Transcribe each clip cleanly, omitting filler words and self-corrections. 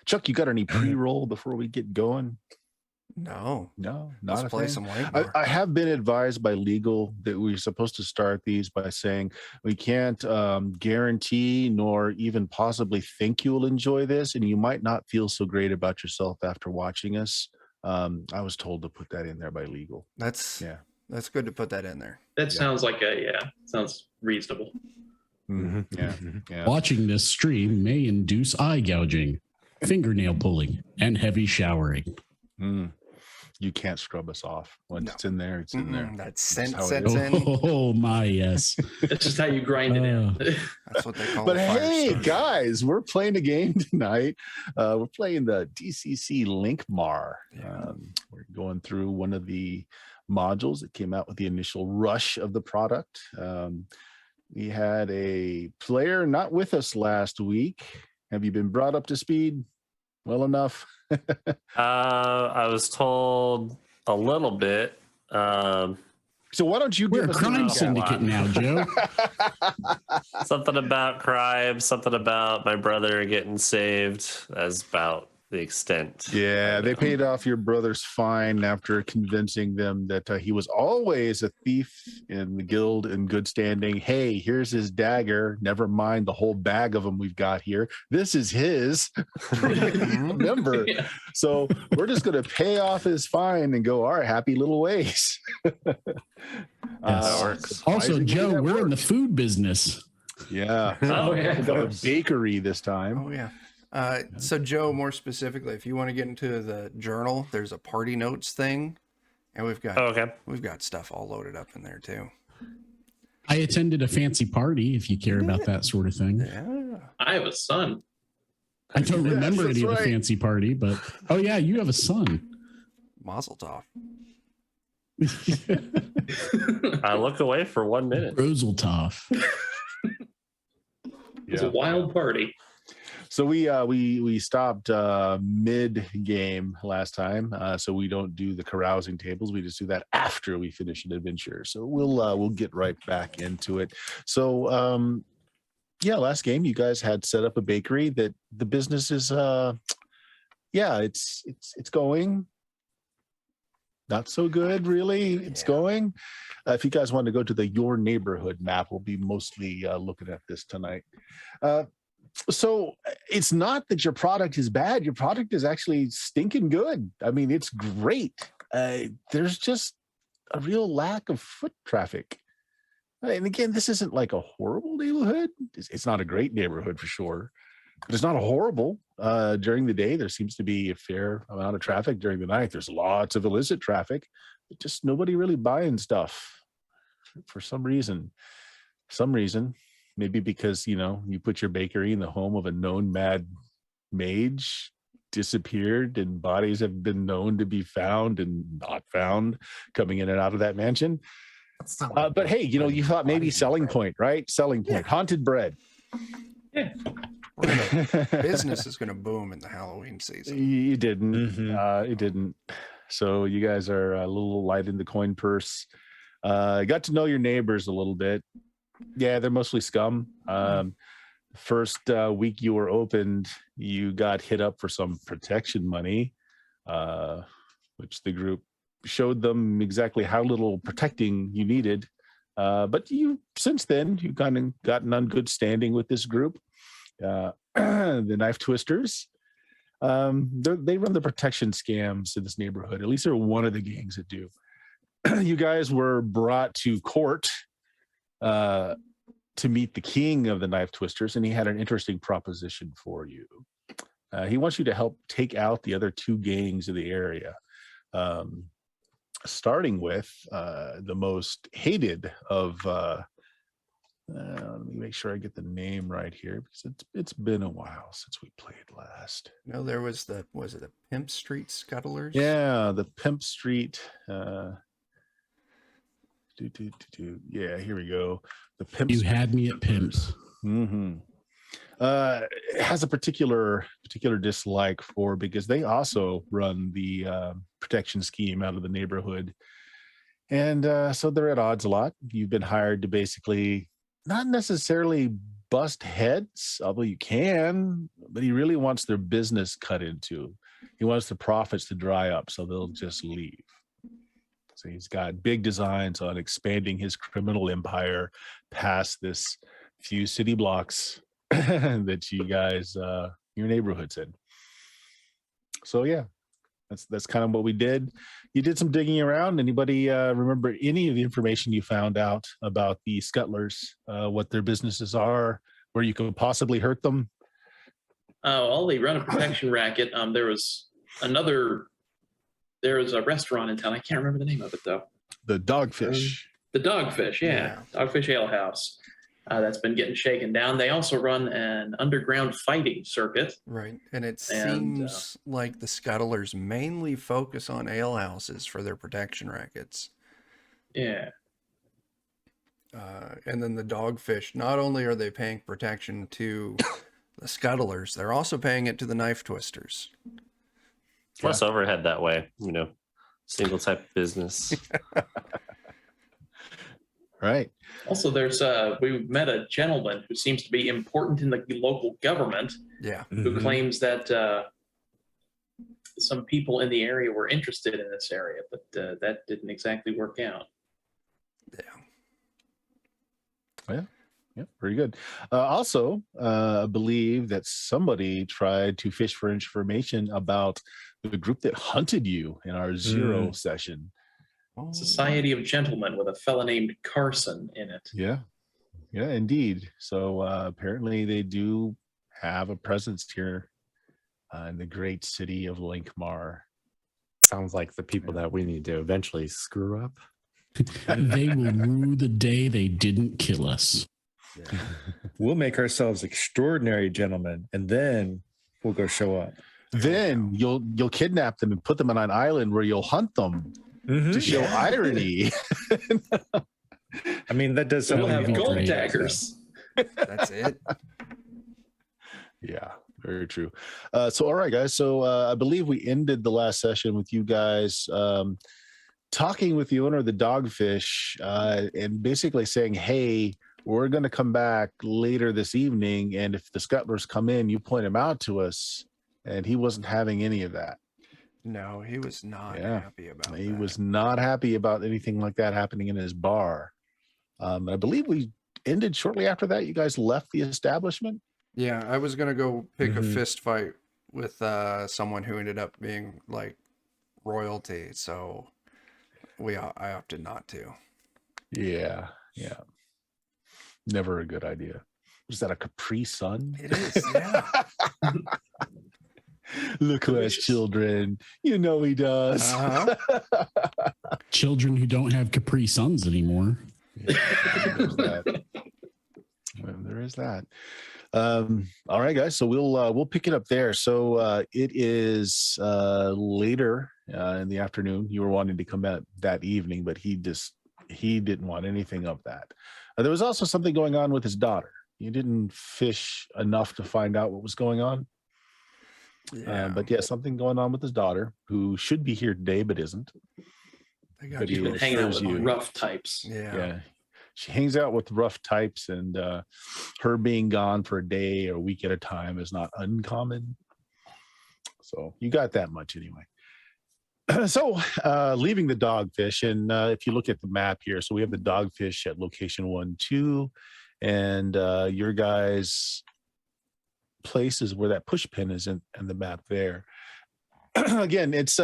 Chuck, you got any pre-roll before we get going? No, not let's play some Lankhmar. I have been advised by legal that we're supposed to start these by saying we can't guarantee nor even possibly think you'll enjoy this, and you might not feel so great about yourself after watching us. I was told to put that in there by legal. That's good to put that in there. That sounds like sounds reasonable. Mm-hmm. Yeah. Watching this stream may induce eye gouging, fingernail pulling, and heavy showering. You can't scrub us off. Once it's in there, it's in there. That scent sets in. Oh my, yes. That's just how you grind it in. That's what they call But a fire hey, starter. guys, we're playing a game tonight. We're playing the DCC Lankhmar. We're going through one of the modules that came out with the initial rush of the product. We had a player not with us last week. Have you been brought up to speed well enough? I was told a little bit. So why don't you We're give a us crime syndicate now, Joe. Something about crime, something about my brother getting saved. That's about the extent. Yeah, they paid off your brother's fine after convincing them that he was always a thief in the guild in good standing. Hey, here's his dagger. Never mind the whole bag of them we've got here. This is his. Remember. Yeah. So we're just going to pay off his fine and go our happy little ways. Works. Also, Joe, we're in the works. food business. Yeah. Oh, yeah. We got a bakery this time. Oh yeah. So Joe, more specifically, if you want to get into the journal, there's a party notes thing, and we've got stuff all loaded up in there too. I attended a fancy party, if you care about that sort of thing. Yeah. I have a son. I don't remember Yes, any of that's the right. fancy party, but oh yeah, you have a son. Mazel tov. I look away for 1 minute. Roseltoff. It's a wild party. So we stopped mid game last time, so we don't do the carousing tables. We just do that after we finish an adventure. So we'll get right back into it. So last game you guys had set up a bakery that the business is it's going not so good really. It's going. If you guys want to go to the your neighborhood map, we'll be mostly looking at this tonight. So it's not that your product is bad. Your product is actually stinking good. I mean, it's great. There's just a real lack of foot traffic. And again, this isn't like a horrible neighborhood. It's not a great neighborhood for sure, but it's not horrible. During the day, there seems to be a fair amount of traffic. During the night, there's lots of illicit traffic, but just nobody really buying stuff for some reason. Maybe because, you put your bakery in the home of a known mad mage, disappeared, and bodies have been known to be found and not found coming in and out of that mansion. But hey, you thought maybe selling point, right? Selling point, haunted bread. Yeah. Business is going to boom in the Halloween season. You didn't. It didn't. So you guys are a little light in the coin purse. Got to know your neighbors a little bit. Yeah, they're mostly scum. First week you were opened, you got hit up for some protection money, which the group showed them exactly how little protecting you needed. But since then, you've gotten on good standing with this group. The Knife Twisters. They run the protection scams in this neighborhood. At least they're one of the gangs that do. You guys were brought to court to meet the king of the Knife Twisters, and he had an interesting proposition for you. He wants you to help take out the other two gangs of the area, starting with the most hated of. Let me make sure I get the name right here, because it's been a while since we played last. No, there was the Pimp Street Scuttlers? Yeah, the Pimp Street. Yeah, here we go. The Pimp. You had me at pimps. Mm-hmm. It has a particular dislike for, because they also run the protection scheme out of the neighborhood, and so they're at odds a lot. You've been hired to basically not necessarily bust heads, although you can, but he really wants their business cut into. He wants the profits to dry up, so they'll just leave. So he's got big designs on expanding his criminal empire past this few city blocks that you guys, your neighborhood's in. So yeah, that's kind of what we did. You did some digging around. Anybody remember any of the information you found out about the Scuttlers, what their businesses are, where you could possibly hurt them? Well, they run a protection racket. There was a restaurant in town. I can't remember the name of it though. The Dogfish. The Dogfish, yeah. Dogfish Ale House. That's been getting shaken down. They also run an underground fighting circuit. Right. And it seems like the Scuttlers mainly focus on alehouses for their protection rackets. Yeah. And then the Dogfish, not only are they paying protection to the Scuttlers, they're also paying it to the Knife Twisters. Less overhead that way, single type of business. Right. Also, we met a gentleman who seems to be important in the local government. Yeah. Who claims that some people in the area were interested in this area, but that didn't exactly work out. Yeah, very good. Also, I believe that somebody tried to fish for information about the group that hunted you in our Zero session. Society of Gentlemen with a fella named Carson in it. Yeah, indeed. So apparently they do have a presence here in the great city of Lankhmar. Sounds like the people that we need to eventually screw up. They will rue the day they didn't kill us. Yeah. We'll make ourselves extraordinary gentlemen, and then we'll go show up. Then you'll kidnap them and put them on an island where you'll hunt them to show irony. I mean, that does We'll sound have gold great. daggers. That's it. Yeah, very true. So, all right, guys. So I believe we ended the last session with you guys talking with the owner of the Dogfish and basically saying, hey, we're going to come back later this evening, and if the Scuttlers come in, you point them out to us. And he wasn't having any of that. No, he was not happy about that. He was not happy about anything like that happening in his bar. I believe we ended shortly after that. You guys left the establishment? Yeah, I was going to go pick a fist fight with someone who ended up being like royalty. So I opted not to. Yeah. Never a good idea. Was that a Capri Sun? It is, yeah. Look who has children. You know he does. Children who don't have Capri Suns anymore. There is that. All right, guys. So we'll pick it up there. So it is later in the afternoon. You were wanting to come out that evening, but he didn't want anything of that. There was also something going on with his daughter. You didn't fish enough to find out what was going on. Yeah. But yeah, something going on with his daughter, who should be here today but isn't. But She's been hanging out with rough types. Yeah. She hangs out with rough types, and her being gone for a day or a week at a time is not uncommon. So you got that much anyway. So leaving the Dogfish, and if you look at the map here, so we have the Dogfish at location 1, 2, and your guys' place is where that push pin is in the map there. Again, it's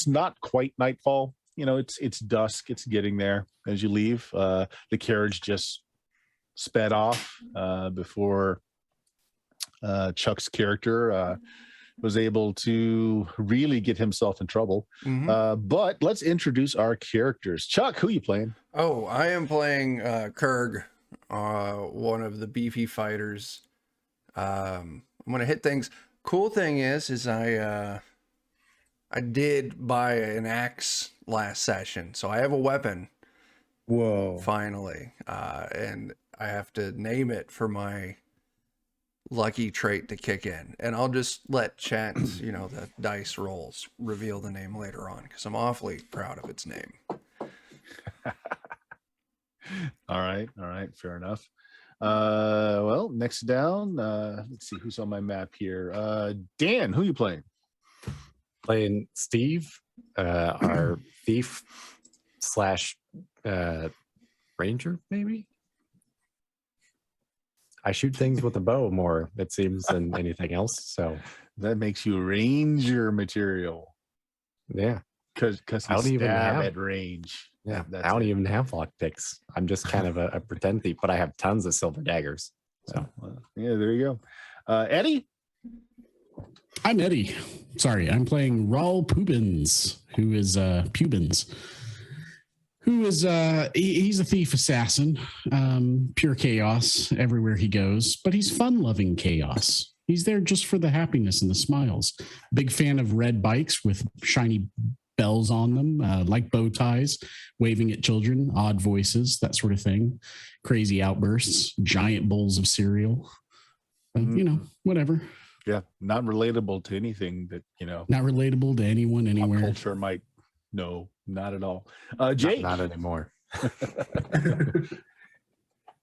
not quite nightfall. It's dusk. It's getting there as you leave. The carriage just sped off before Chuck's character was able to really get himself in trouble. But let's introduce our characters. Chuck, who are you playing? Oh, I am playing Kurg, one of the beefy fighters. I'm gonna hit things. Cool thing is I did buy an axe last session, so I have a weapon. Whoa! Finally, and I have to name it for my lucky trait to kick in, and I'll just let chat, the dice rolls reveal the name later on, because I'm awfully proud of its name. All right, fair enough. Well, next down, let's see who's on my map here. Dan, who you playing? Playing Steve, our thief slash ranger, maybe. I shoot things with a bow more, it seems, than anything else. So That makes you ranger material yeah, because I don't even stab have- at range. yeah. That's I don't it. even have lockpicks. I'm just kind of a pretend thief, but I have tons of silver daggers. So Well, yeah, there you go. Eddie. I'm Eddie. Sorry, I'm playing Raul Pubins, who is Pubins, who is he's a thief assassin, pure chaos everywhere he goes, but he's fun-loving chaos. He's there just for the happiness and the smiles. Big fan of red bikes with shiny bells on them, like bow ties, waving at children, odd voices, that sort of thing. Crazy outbursts, giant bowls of cereal. Whatever. Yeah, not relatable to anything that Not relatable to anyone pop anywhere. culture might know. Not at all. not, Jake. not anymore.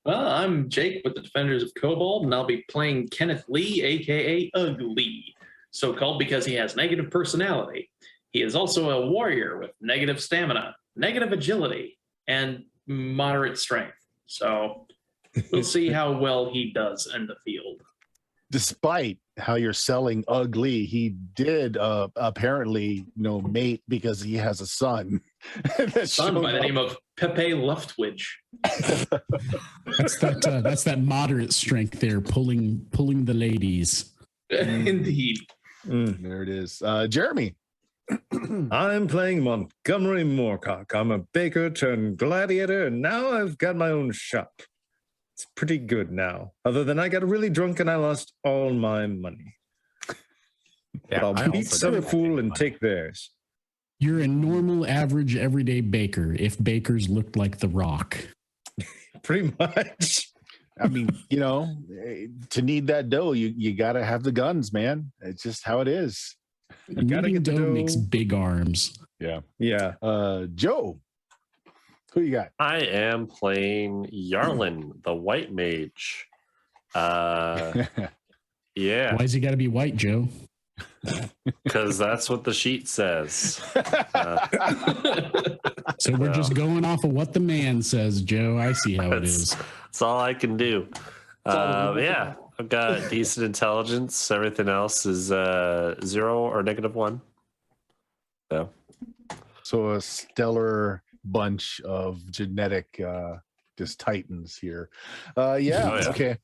Well, I'm Jake with the Defenders of Kobold, and I'll be playing Kenneth Lee, aka Ugly, so called because he has negative personality. He is also a warrior with negative stamina, negative agility, and moderate strength. So we'll see how well he does in the field. Despite how you're selling Ugly, he did apparently mate because he has a son. Son by the name of Pepe Luftwidge. That's that moderate strength there, pulling the ladies. Indeed. There it is. Jeremy. I'm playing Montgomery Moorcock. I'm a baker turned gladiator, and now I've got my own shop. It's pretty good now, other than I got really drunk and I lost all my money. Yeah, But I I'll beat also some don't have fool any and money. take theirs. You're a normal, average, everyday baker. If bakers looked like The Rock, Pretty much. I mean, to need that dough, you got to have the guns, man. It's just how it is. gotta kneading get the dough dough. makes big arms. Yeah. Yeah. Joe. Who you got? I am playing Yarlin, the White Mage. Yeah, Why's he got to be white, Joe? because that's what the sheet says. So we're just going off of what the man says, Joe. I see how it is. That's all I can do. Yeah, I've got decent intelligence. Everything else is 0 or -1. So a stellar bunch of genetic just titans here. Oh, yeah. Okay.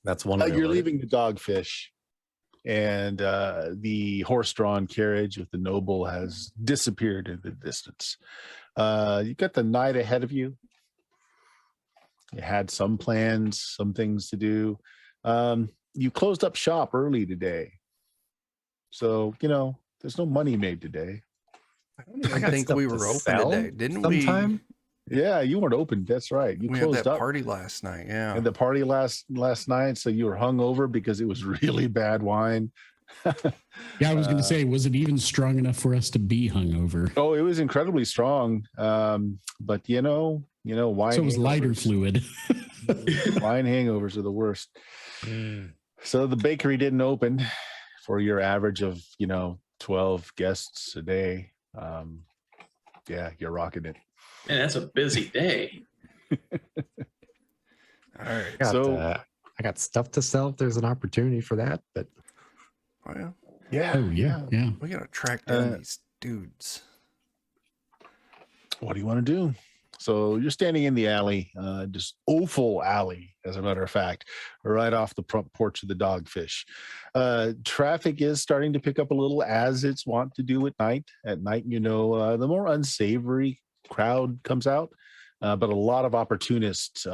That's one. You're leaving the dogfish, and the horse-drawn carriage with the noble has disappeared in the distance. You got the night ahead of you. You had some plans, some things to do. You closed up shop early today, so there's no money made today. I got think stuff we to were open sell today, didn't sometime? Yeah, you weren't open. That's right. You we? We had closed that up. party last night. Yeah. And the party last night, so you were hungover because it was really bad wine. Yeah, I was going to say, was it even strong enough for us to be hungover? Oh, it was incredibly strong. But wine. So it was lighter hangovers- fluid. Wine hangovers are the worst. So the bakery didn't open for your average of 12 guests a day. Yeah, you're rocking it. Man, that's a busy day. All right. I got stuff to sell if there's an opportunity for that. But Well, Yeah. Oh, yeah. we got to track down these dudes. What do you want to do? So you're standing in the alley, just awful alley, as a matter of fact, right off the front porch of the Dogfish. Traffic is starting to pick up a little, as it's wont to do at night. At night, the more unsavory crowd comes out, but a lot of opportunists,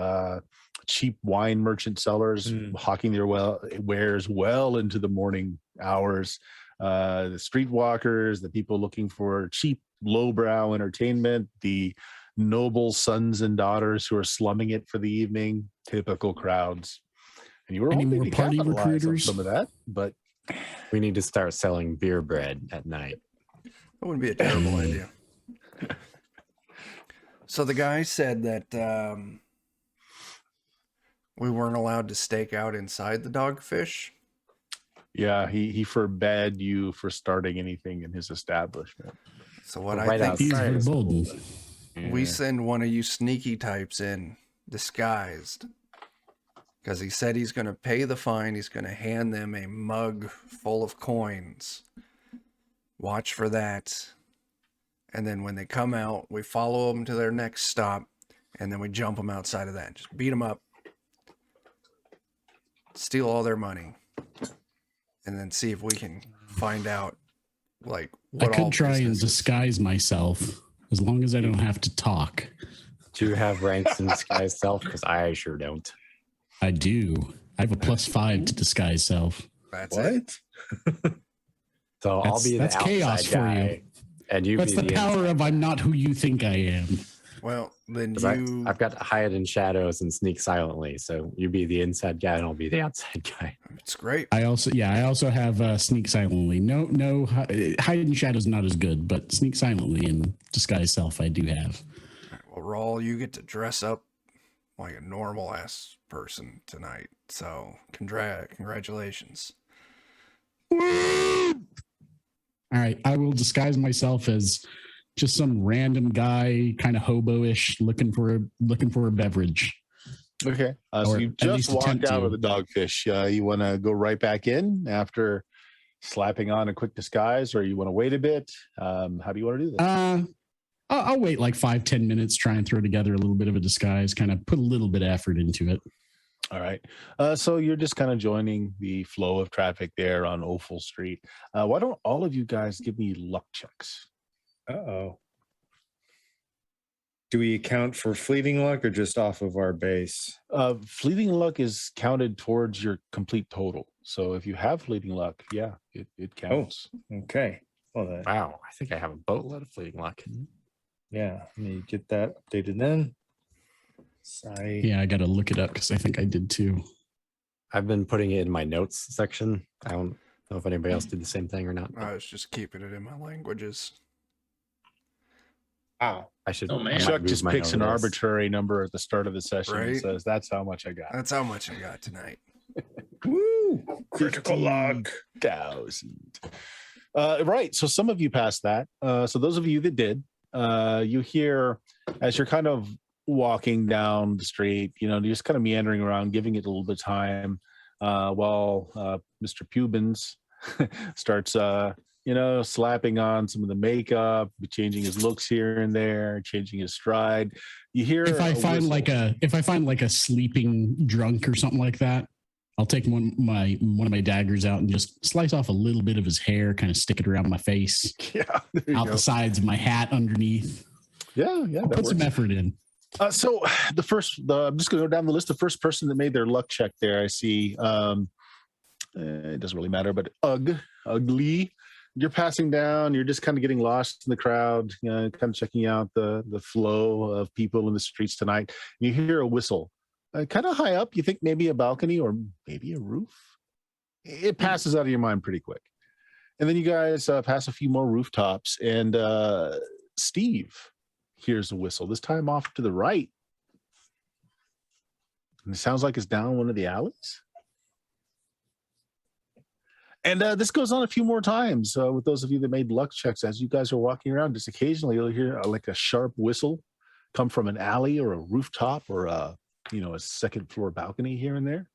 cheap wine merchant sellers, hawking their wares well into the morning hours. The streetwalkers, the people looking for cheap, lowbrow entertainment, the noble sons and daughters who are slumming it for the evening, typical crowds. And you were Any hoping more to party capitalize on recruiters? some of that, but we need to start selling beer bread at night. That wouldn't be a terrible idea. So the guy said that we weren't allowed to stake out inside the dogfish. Yeah, he forbade you for starting anything in his establishment. So what Right I think He's outside is verboten. cool. we send one of you sneaky types in disguised, because he said he's going to pay the fine. He's going to hand them a mug full of coins. Watch for that. And then when they come out, we follow them to their next stop, and then we jump them outside of that. Just beat them up, steal all their money, and then see if we can find out, like, I what all could try and business is. disguise myself as long as I don't have to talk. Do you have ranks in disguise self? Because I sure don't. I do. I have a +5 to disguise self. That's it. So I'll be the That's outside chaos for guy, you. and you That's be the power of I'm not who you think I am. Well, then 'cause you... I've got to hide in shadows and sneak silently. So you be the inside guy, and I'll be the outside guy. It's great. I also have sneak silently. No, hide in shadows not as good, but sneak silently and disguise self I do have. Well, Rawl, you get to dress up like a normal ass person tonight. So congratulations. All right, I will disguise myself as just some random guy, kind of hobo-ish, looking for a beverage. Okay. So Or you at just least walked attempt out to. of the dogfish. You want to go right back in after slapping on a quick disguise, or you want to wait a bit? How do you want to do this? I'll wait like 5-10 minutes, try and throw together a little bit of a disguise, kind of put a little bit of effort into it. All right. So you're just kind of joining the flow of traffic there on Ophel Street. Why don't all of you guys give me luck checks? Uh-oh. Do we account for fleeting luck or just off of our base? Fleeting luck is counted towards your complete total. So if you have fleeting luck, yeah, it counts. Okay. Well, then, Wow, I think I have a boatload of fleeting luck. yeah, let me get that updated then. Sorry. Yeah, I got to look it up because I think I did too. I've been putting it in my notes section. I don't know if anybody else did the same thing or not. I was just keeping it in my languages. Wow. I should. Oh, man. I might Chuck move just mine picks an over this. arbitrary number at the start of the session and Right. says, "That's how much I got." That's how much I got tonight. Woo! Critical luck. 50,000. Right. So some of you passed that. So those of you that did, you hear as you're kind of walking down the street, you're just kind of meandering around, giving it a little bit of time, while Mr. Pubins starts, slapping on some of the makeup, changing his looks here and there, changing his stride. You hear If I a find whistle. like a sleeping drunk or something like that, I'll take one of my daggers out and just slice off a little bit of his hair, kind of stick it around my face, Yeah, there you out go. the sides of my hat underneath. Yeah, that Put some works. effort in. So I'm just going to go down the list. The first person that made their luck check there, I see. It doesn't really matter, but ugly. You're passing down. You're just kind of getting lost in the crowd. Kind of checking out the flow of people in the streets tonight. You hear a whistle, kind of high up. You think maybe a balcony or maybe a roof. It passes out of your mind pretty quick, and then you guys pass a few more rooftops, and Steve hears a whistle, this time off to the right. And it sounds like it's down one of the alleys. And this goes on a few more times with those of you that made luck checks. As you guys are walking around, just occasionally you'll hear like a sharp whistle come from an alley or a rooftop or a second floor balcony here and there.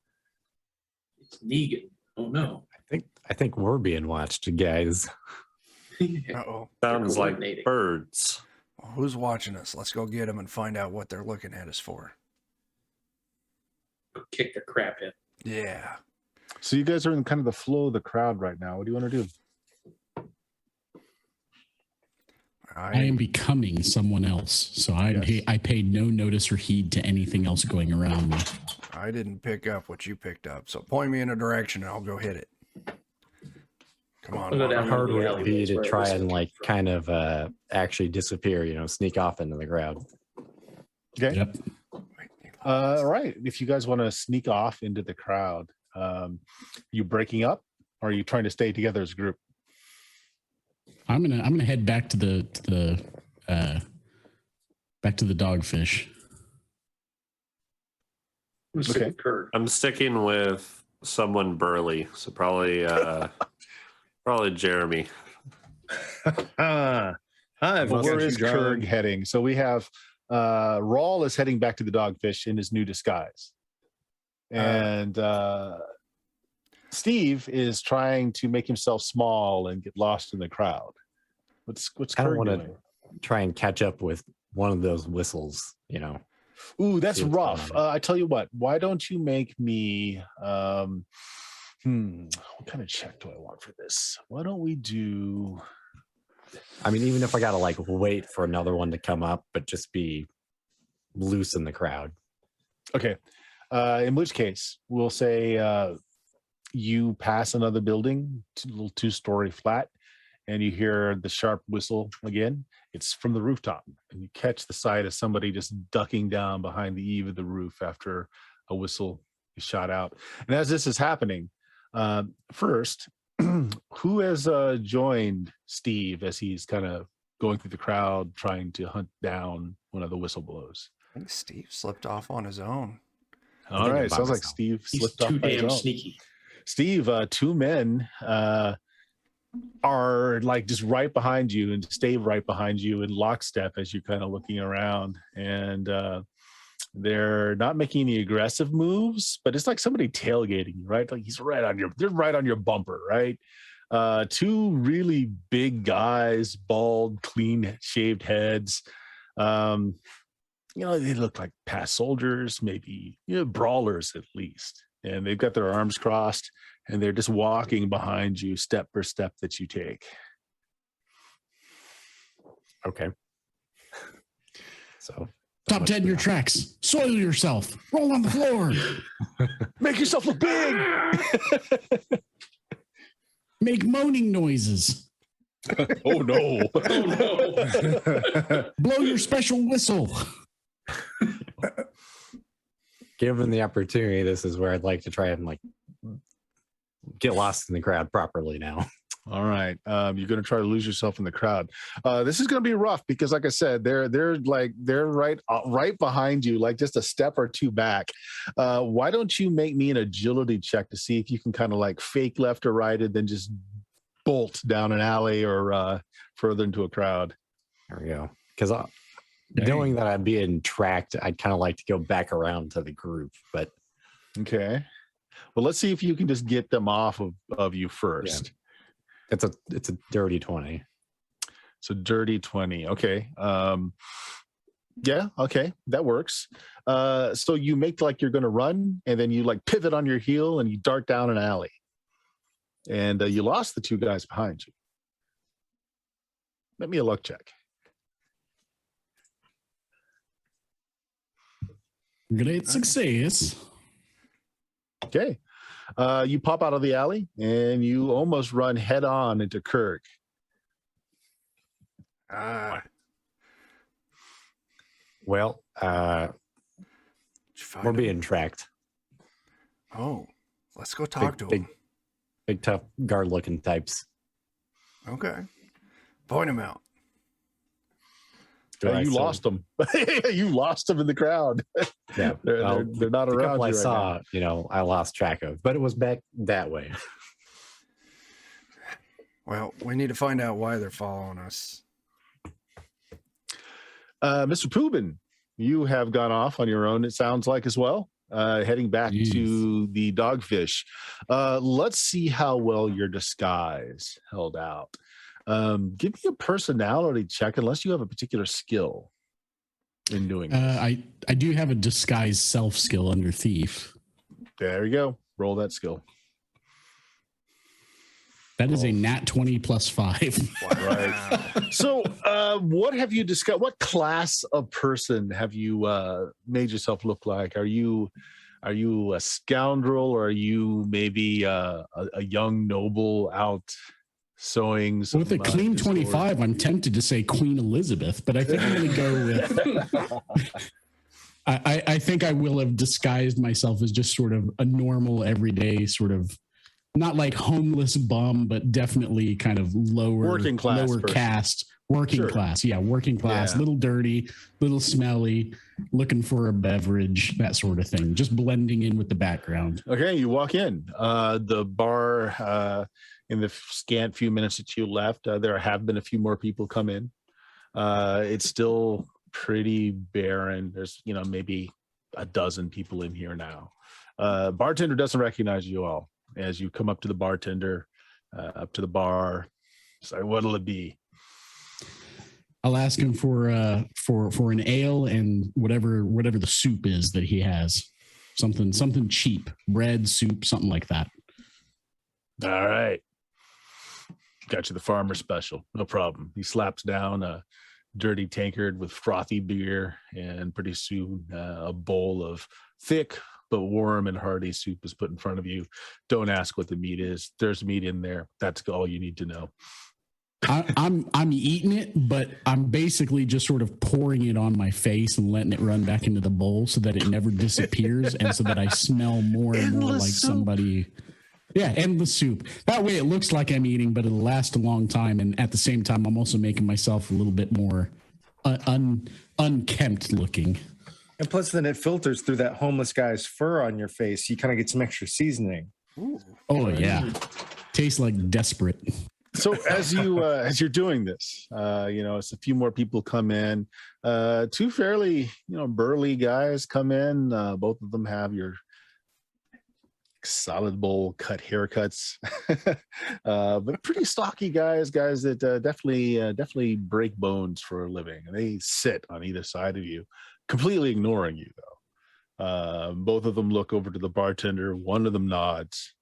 It's Negan. Oh no. I think we're being watched, guys. Uh-oh. Sounds like Coordinating. birds. Well, who's watching us? Let's go get them and find out what they're looking at us for. Kick the crap in. Yeah. So you guys are in kind of the flow of the crowd right now. What do you want to do? I am becoming someone else, so I paid no notice or heed to anything else going around me. I didn't pick up what you picked up, so point me in a direction and I'll go hit it. Come on. We'll go Mark. down Hard the would it be alleyways to where it try was and looking for. kind of actually disappear, sneak off into the crowd. Okay. Yep. All right. If you guys want to sneak off into the crowd, you breaking up, or are you trying to stay together as a group? I'm gonna head back to the dogfish. I'm gonna stick with Kurg. I'm sticking with someone burly, so probably probably Jeremy. Hi, Where is Kurg heading? So we have Rawl is heading back to the Dogfish in his new disguise. And Steve is trying to make himself small and get lost in the crowd. What's I don't Kurg want to doing? try and catch up with one of those whistles, Ooh, that's See what's rough. going I tell you what, why don't you make me what kind of check do I want for this? Why don't we do I mean, even if I got to like wait for another one to come up, but just be loose in the crowd. okay. In which case, we'll say you pass another building, little 2-story flat, and you hear the sharp whistle again. It's from the rooftop, and you catch the sight of somebody just ducking down behind the eave of the roof after a whistle is shot out. And as this is happening, first, who has joined Steve as he's kind of going through the crowd trying to hunt down one of the whistleblowers? I think Steve slipped off on his own. All right, sounds like Steve He's slipped too off by his damn own. sneaky. Steve, 2 men are like just right behind you and stay right behind you in lockstep as you're kind of looking around, and they're not making any aggressive moves, but it's like somebody tailgating you, right? Like they're right on your bumper, right? 2 really big guys, bald, clean shaved heads. They look like past soldiers, maybe, brawlers at least. And they've got their arms crossed and they're just walking behind you step for step that you take. Okay. So Top 10 your tracks. Soil yourself. Roll on the floor. Make yourself look big. Make moaning noises. Oh, no. Oh no. Blow your special whistle. given the opportunity, this is where I'd like to try and like get lost in the crowd properly now. All right. You're going to try to lose yourself in the crowd. This is going to be rough because, like I said, they're right behind you, like just a step or 2 back. Why don't you make me an agility check to see if you can kind of like fake left or right and then just bolt down an alley or further into a crowd. There we go. Because knowing that I'm being tracked, I'd kind of like to go back around to the group. But okay. Well, let's see if you can just get them off of you first. Yeah. It's a dirty 20. So dirty 20. Okay. Yeah. Okay. That works. So you make like you're going to run and then you like pivot on your heel and you dart down an alley. And you lost the 2 guys behind you. Make me a luck check. Great success. Okay. You pop out of the alley and you almost run head on into Kirk. Well, we're being tracked. Oh, let's go talk to him. Big tough guard looking types. Okay. Point him out. You lost them. You lost them in the crowd. Yeah, they're not the around couple you I right saw, now. I lost track of, but it was back that way. Well, we need to find out why they're following us. Mr. Poobin, you have gone off on your own, it sounds like, as well, heading back to the Dogfish. Let's see how well your disguise held out. Give me a personality check, unless you have a particular skill in doing this. I do have a disguise self skill under thief. There you go. Roll that skill. That is a nat 20 plus 5. Right. So, what have you discussed? What class of person have you made yourself look like? Are you a scoundrel, or are you maybe a young noble out sewing? With a clean 25, I'm tempted to say Queen Elizabeth, but I think I'm going to go with. I think I will have disguised myself as just sort of a normal, everyday sort of not like homeless bum, but definitely kind of lower caste, working class. Yeah, working class, Yeah. little dirty, little smelly, looking for a beverage, that sort of thing. Just blending in with the background. Okay, you walk in. The bar, in the scant few minutes that you left, there have been a few more people come in. It's still pretty barren. There's, maybe a dozen people in here now. Bartender doesn't recognize you all as you come up to the bartender, up to the bar. Sorry, what'll it be? I'll ask him for an ale and whatever the soup is that he has. Something cheap, bread, soup, something like that. All right. Got you the farmer special. No problem. He slaps down a dirty tankard with frothy beer, and pretty soon a bowl of thick but warm and hearty soup is put in front of you. Don't ask what the meat is. There's meat in there. That's all you need to know. I'm eating it, but I'm basically just sort of pouring it on my face and letting it run back into the bowl so that it never disappears, and so that I smell more and more like somebody. Yeah, endless soup. That way it looks like I'm eating, but it'll last a long time. And at the same time, I'm also making myself a little bit more unkempt looking. And plus, then it filters through that homeless guy's fur on your face. You kind of get some extra seasoning. Ooh. Oh, yeah. Tastes like desperate. So as you're doing this, it's a few more people come in. Two fairly, burly guys come in. Both of them have your solid bowl cut haircuts, but pretty stocky guys that definitely break bones for a living. And they sit on either side of you, completely ignoring you though. Both of them look over to the bartender. One of them nods.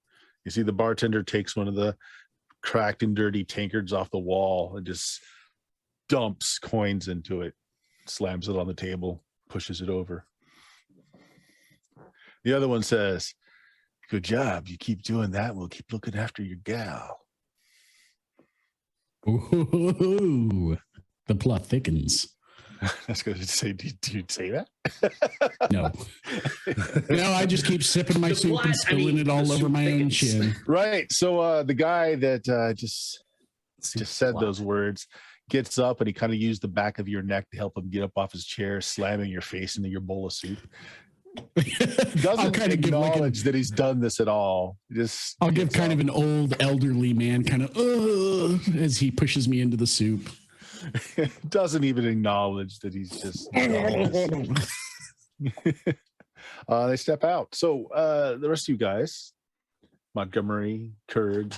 You see the bartender takes one of the cracked and dirty tankards off the wall and just dumps coins into it, slams it on the table, pushes it over. The other one says, "Good job. You keep doing that. We'll keep looking after your gal." Ooh, the plot thickens. That's good to say. Do you say that? No. I just keep sipping my soup and spilling it all over my own chin. Right. So the guy that just said those words gets up, and he kind of used the back of your neck to help him get up off his chair, slamming your face into your bowl of soup. Doesn't kind of acknowledge that he's done this at all. I'll give kind of an old elderly man kind of as he pushes me into the soup. Doesn't even acknowledge that he's just they step out. So the rest of you guys, Montgomery, Kurg,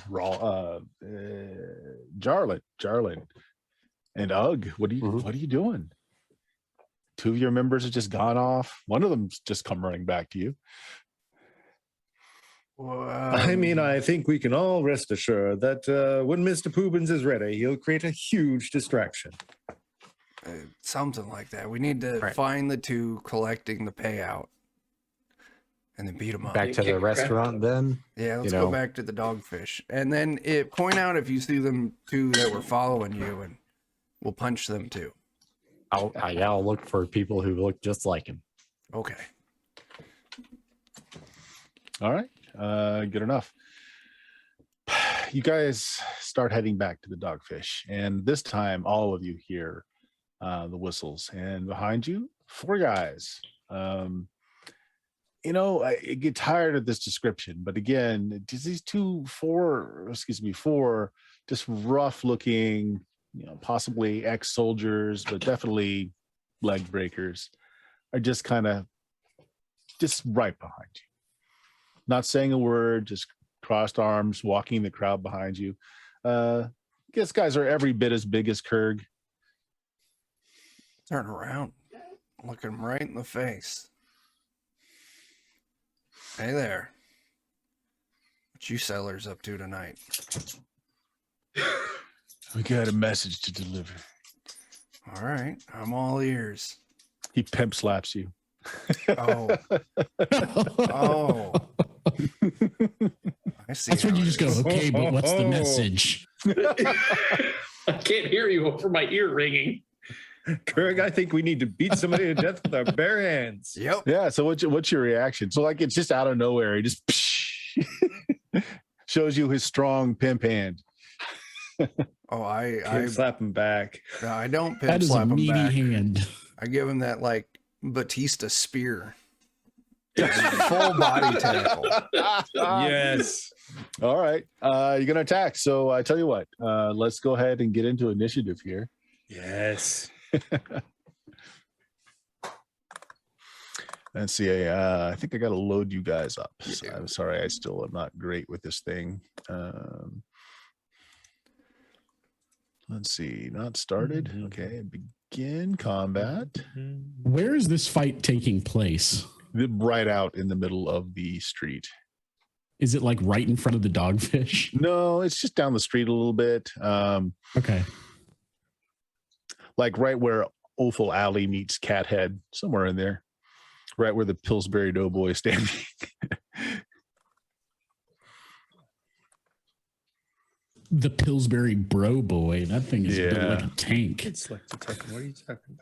Jarlin, and Ugg, what are you doing? Two of your members have just gone off. One of them's just come running back to you. I think we can all rest assured that when Mr. Poobins is ready, he'll create a huge distraction. Something like that. We need to find the two collecting the payout and then beat them up. Back to the restaurant then? Yeah, let's go back to the Dogfish. And then point out if you see them two that were following you, and we'll punch them too. I'll look for people who look just like him. Okay. All right. Good enough. You guys start heading back to the Dogfish, and this time all of you hear the whistles, and behind you, 4 guys. I get tired of this description, but again, these 4 just rough looking, possibly ex-soldiers, but definitely leg breakers, are just right behind you. Not saying a word, just crossed arms, walking the crowd behind you. These guys are every bit as big as Kurg. Turn around, look him right in the face. Hey there. What you sellers up to tonight? We got a message to deliver. All right, I'm all ears. He pimp slaps you. Oh. I see. That's when you just go, okay, but what's the message? I can't hear you over my ear ringing. Kurg, I think we need to beat somebody to death with our bare hands. Yep. Yeah. So what's your reaction? So it's just out of nowhere. He just shows you his strong pimp hand. Oh, I Can't slap him back. don't That pimp is a slap him meaty back. hand. I give him that like Batista spear. Full body tackle. Yes. All right. You're gonna attack. So I tell you what, let's go ahead and get into initiative here. Yes. Let's see. I think I got to load you guys up. So I'm sorry, I still am not great with this thing. Let's see. Not started. Okay. Begin combat. Where is this fight taking place? Right out in the middle of the street. Is it like right in front of the dogfish? No, it's just down the street a little bit. Okay. Like right where Offal Alley meets Cathead, somewhere in there. Right where the Pillsbury Doughboy is standing. The Pillsbury Bro Boy. That thing is built like a tank. It's like the Tekken. What are you talking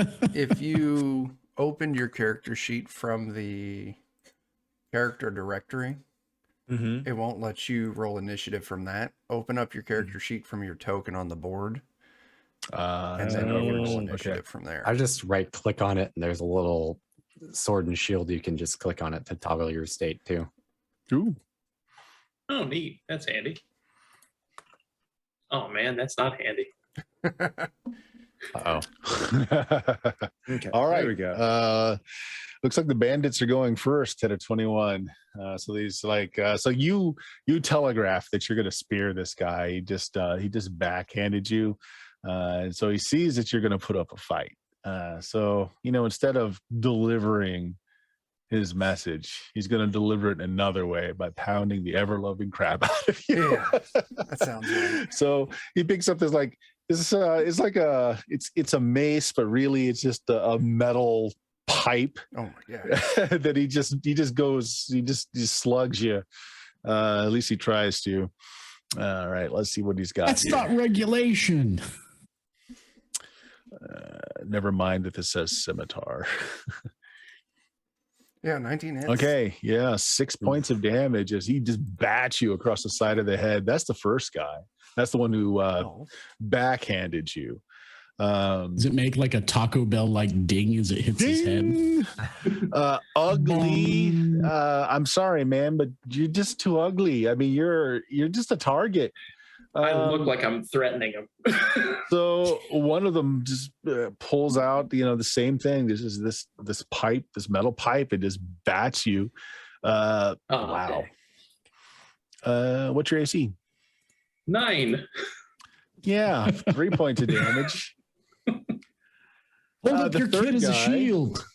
about? If you opened your character sheet from the character directory, it won't let you roll initiative from that. Open up your character sheet from your token on the board, and then you can roll initiative from there. I just right click on it and there's a little sword and shield. You can just click on it to toggle your state too. Ooh. Oh, neat. That's handy. Oh, man, that's not handy. Uh-oh. Okay. All right. There we go. Looks like the bandits are going first at a 21. So these so you telegraph that you're going to spear this guy. He just backhanded you. And so he sees that you're going to put up a fight. So, instead of delivering his message, he's going to deliver it another way by pounding the ever-loving crap out of you. Yeah, that sounds right. So he picks up this it's a mace, but really it's just a metal pipe. Oh my god! That he just slugs you. At least he tries to. All right, let's see what he's got. That's here. not regulation. Never mind that this says scimitar. Yeah, 19 hits. Okay, yeah, 6 points of damage as he just bats you across the side of the head. That's the first guy. That's the one who backhanded you. Does it make like a Taco Bell like ding as it hits his head? Ugly. I'm sorry, man, but you're just too ugly. I mean, you're just a target. I look like I'm threatening him. So one of them just pulls out, the same thing. This is this pipe, this metal pipe. It just bats you. Wow. Okay. What's your AC? 9. Yeah, 3 points of damage. Hold up the your third kid as a guy- shield.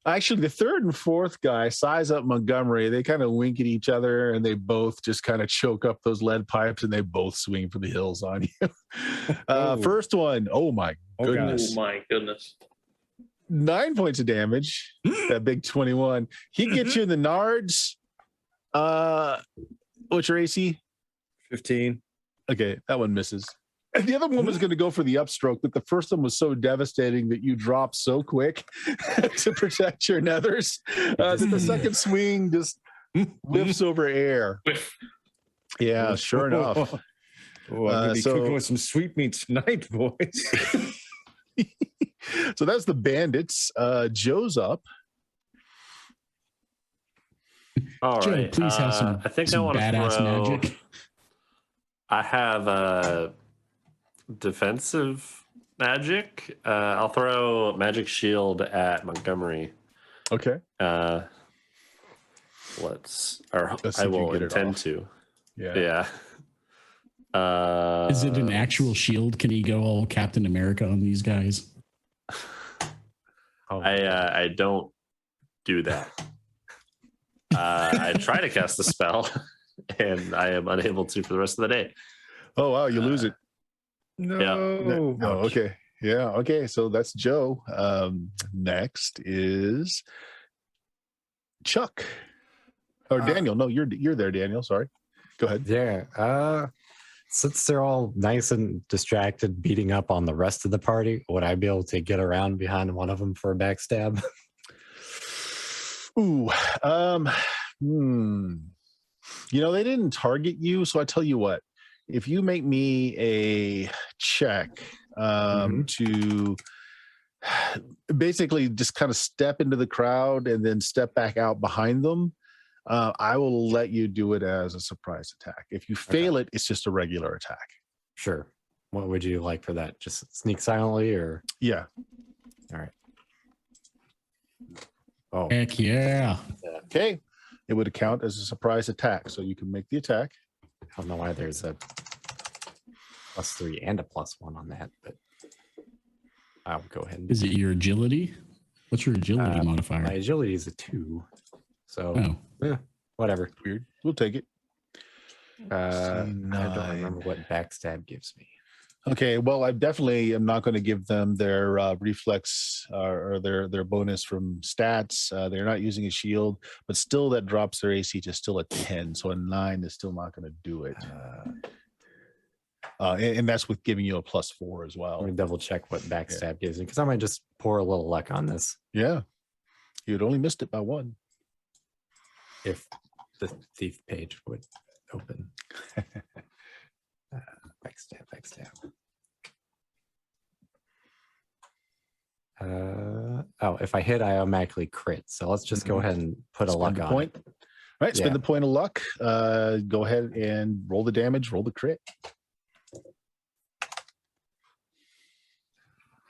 Actually, the third and fourth guy size up Montgomery. They kind of wink at each other, and they both just kind of choke up those lead pipes, and they both swing for the hills on you. First one, oh my goodness, Oh my goodness. 9 points of damage. That big 21. He gets you in the nards. What's your AC? 15. Okay, that one misses. And the other one was going to go for the upstroke, but the first one was so devastating that you dropped so quick to protect your nethers that the second swing just whiffs over air. Yeah, sure enough. Oh, I'm gonna be cooking with some sweetmeats tonight, boys. So that's the bandits. Joe's up. All Joe, right. please have some, I think I some want to badass throw. magic. I have a defensive magic. I'll throw magic shield at Montgomery. Okay. I Let's see if you will get it intend off. to. Yeah. Yeah. Is it an actual shield? Can he go all Captain America on these guys? I don't do that. I try to cast the spell, and I am unable to for the rest of the day. Oh, wow. You lose it. No. Oh, okay. Yeah. Okay. So that's Joe. Next is Chuck or Daniel. No, you're there, Daniel. Sorry. Go ahead. Yeah. Since they're all nice and distracted, beating up on the rest of the party, would I be able to get around behind one of them for a backstab? Ooh. They didn't target you, so I tell you what. If you make me a check to basically just kind of step into the crowd and then step back out behind them, I will let you do it as a surprise attack. If you fail it, it's just a regular attack. Sure. What would you like for that? Just sneak silently or? Yeah. All right. Oh. Heck yeah. Okay. It would count as a surprise attack, so you can make the attack. I don't know why there's a +3 and a +1 on that, but I'll go ahead. Is it your agility? What's your agility modifier? My agility is a 2. So, whatever. Weird. We'll take it. I don't remember what backstab gives me. Okay, well, I definitely am not going to give them their reflex or their bonus from stats. They're not using a shield, but still that drops their AC to still a 10. So a 9 is still not going to do it. And that's with giving you a +4 as well. Let me double check what backstab gives me, because I might just pour a little luck on this. Yeah. You'd only missed it by 1. If the thief page would open. Backstab. If I hit, I automatically crit. So let's just go ahead and put a luck on point. it. All right, spend the point of luck. Go ahead and roll the damage, roll the crit.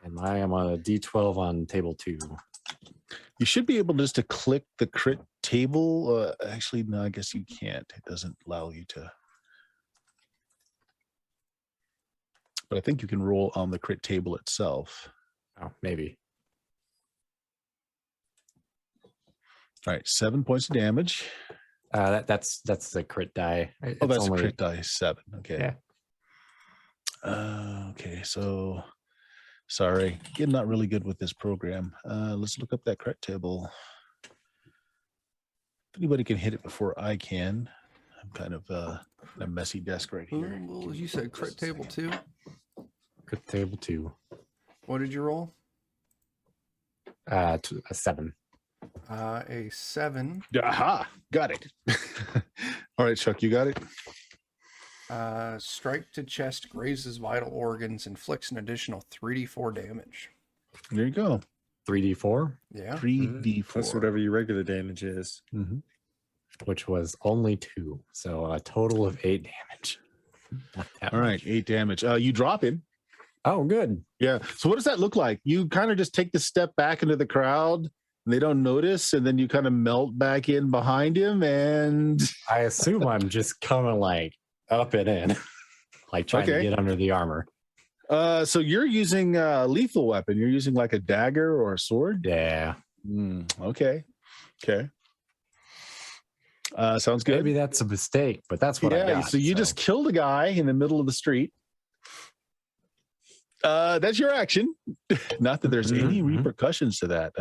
And I am on a D12 on table 2. You should be able just to click the crit table. Actually, no, I guess you can't. It doesn't allow you to. But I think you can roll on the crit table itself. Oh, maybe. All right, 7 points of damage. That's the crit die. That's a crit die, 7. Okay. Yeah. Okay, so sorry, I'm not really good with this program. Let's look up that crit table. If anybody can hit it before I can, I'm kind of a messy desk right here. Well, you said crit table 2. Crit table 2. What did you roll? A 7. A 7. Aha, got it. All right, Chuck, you got it. Strike to chest grazes vital organs, inflicts an additional 3d4 damage. There you go. 3d4? Yeah. 3d4. Plus whatever your regular damage is. Which was only 2. So a total of 8 damage. All right, 8 damage. You drop him. Oh, good. Yeah. So what does that look like? You kind of just take the step back into the crowd and they don't notice, and then you kind of melt back in behind him, and I assume I'm just coming like up and in, like trying to get under the armor. So you're using a lethal weapon. You're using like a dagger or a sword? Yeah. Okay. Sounds good. Maybe that's a mistake, but that's what I got. So you just killed a guy in the middle of the street. That's your action. Not that there's any repercussions to that.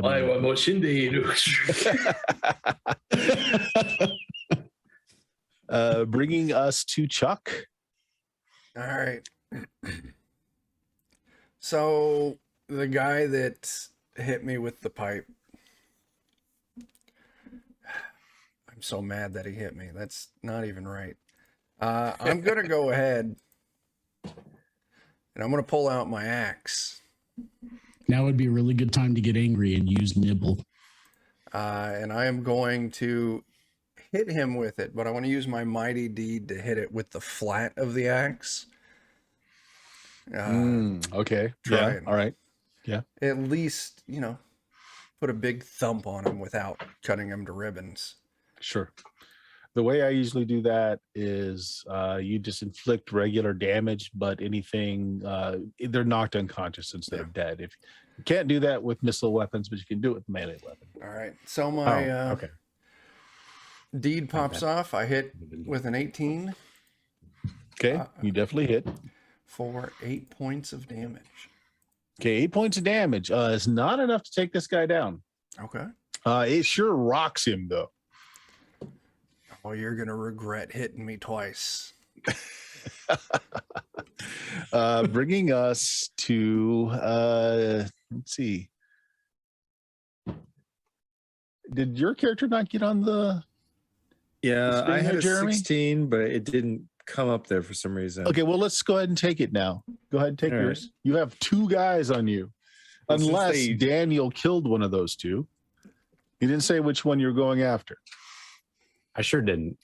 Bringing us to Chuck. All right. So the guy that hit me with the pipe, I'm so mad that he hit me. That's not even right. I'm going to go ahead and I'm going to pull out my axe. Now would be a really good time to get angry and use nibble. And I am going to hit him with it, but I want to use my mighty deed to hit it with the flat of the axe. Okay. Try All right. Yeah. At least, put a big thump on him without cutting him to ribbons. Sure. The way I usually do that is you just inflict regular damage, but anything, they're knocked unconscious instead of dead. If you can't do that with missile weapons, but you can do it with melee weapon. All right. So my deed pops off. I hit with an 18. Okay. You definitely hit. For 8 points of damage. Okay. 8 points of damage. It's not enough to take this guy down. Okay. It sure rocks him, though. Oh, you're going to regret hitting me twice. Bringing us to, let's see. Did your character not get on the Yeah, I had there, a Jeremy? 16, but it didn't come up there for some reason. Okay, well, let's go ahead and take it now. Go ahead and take All right. yours. You have 2 guys on you. Well, since Unless they- Daniel killed one of those 2. He didn't say which one you're going after. I sure didn't.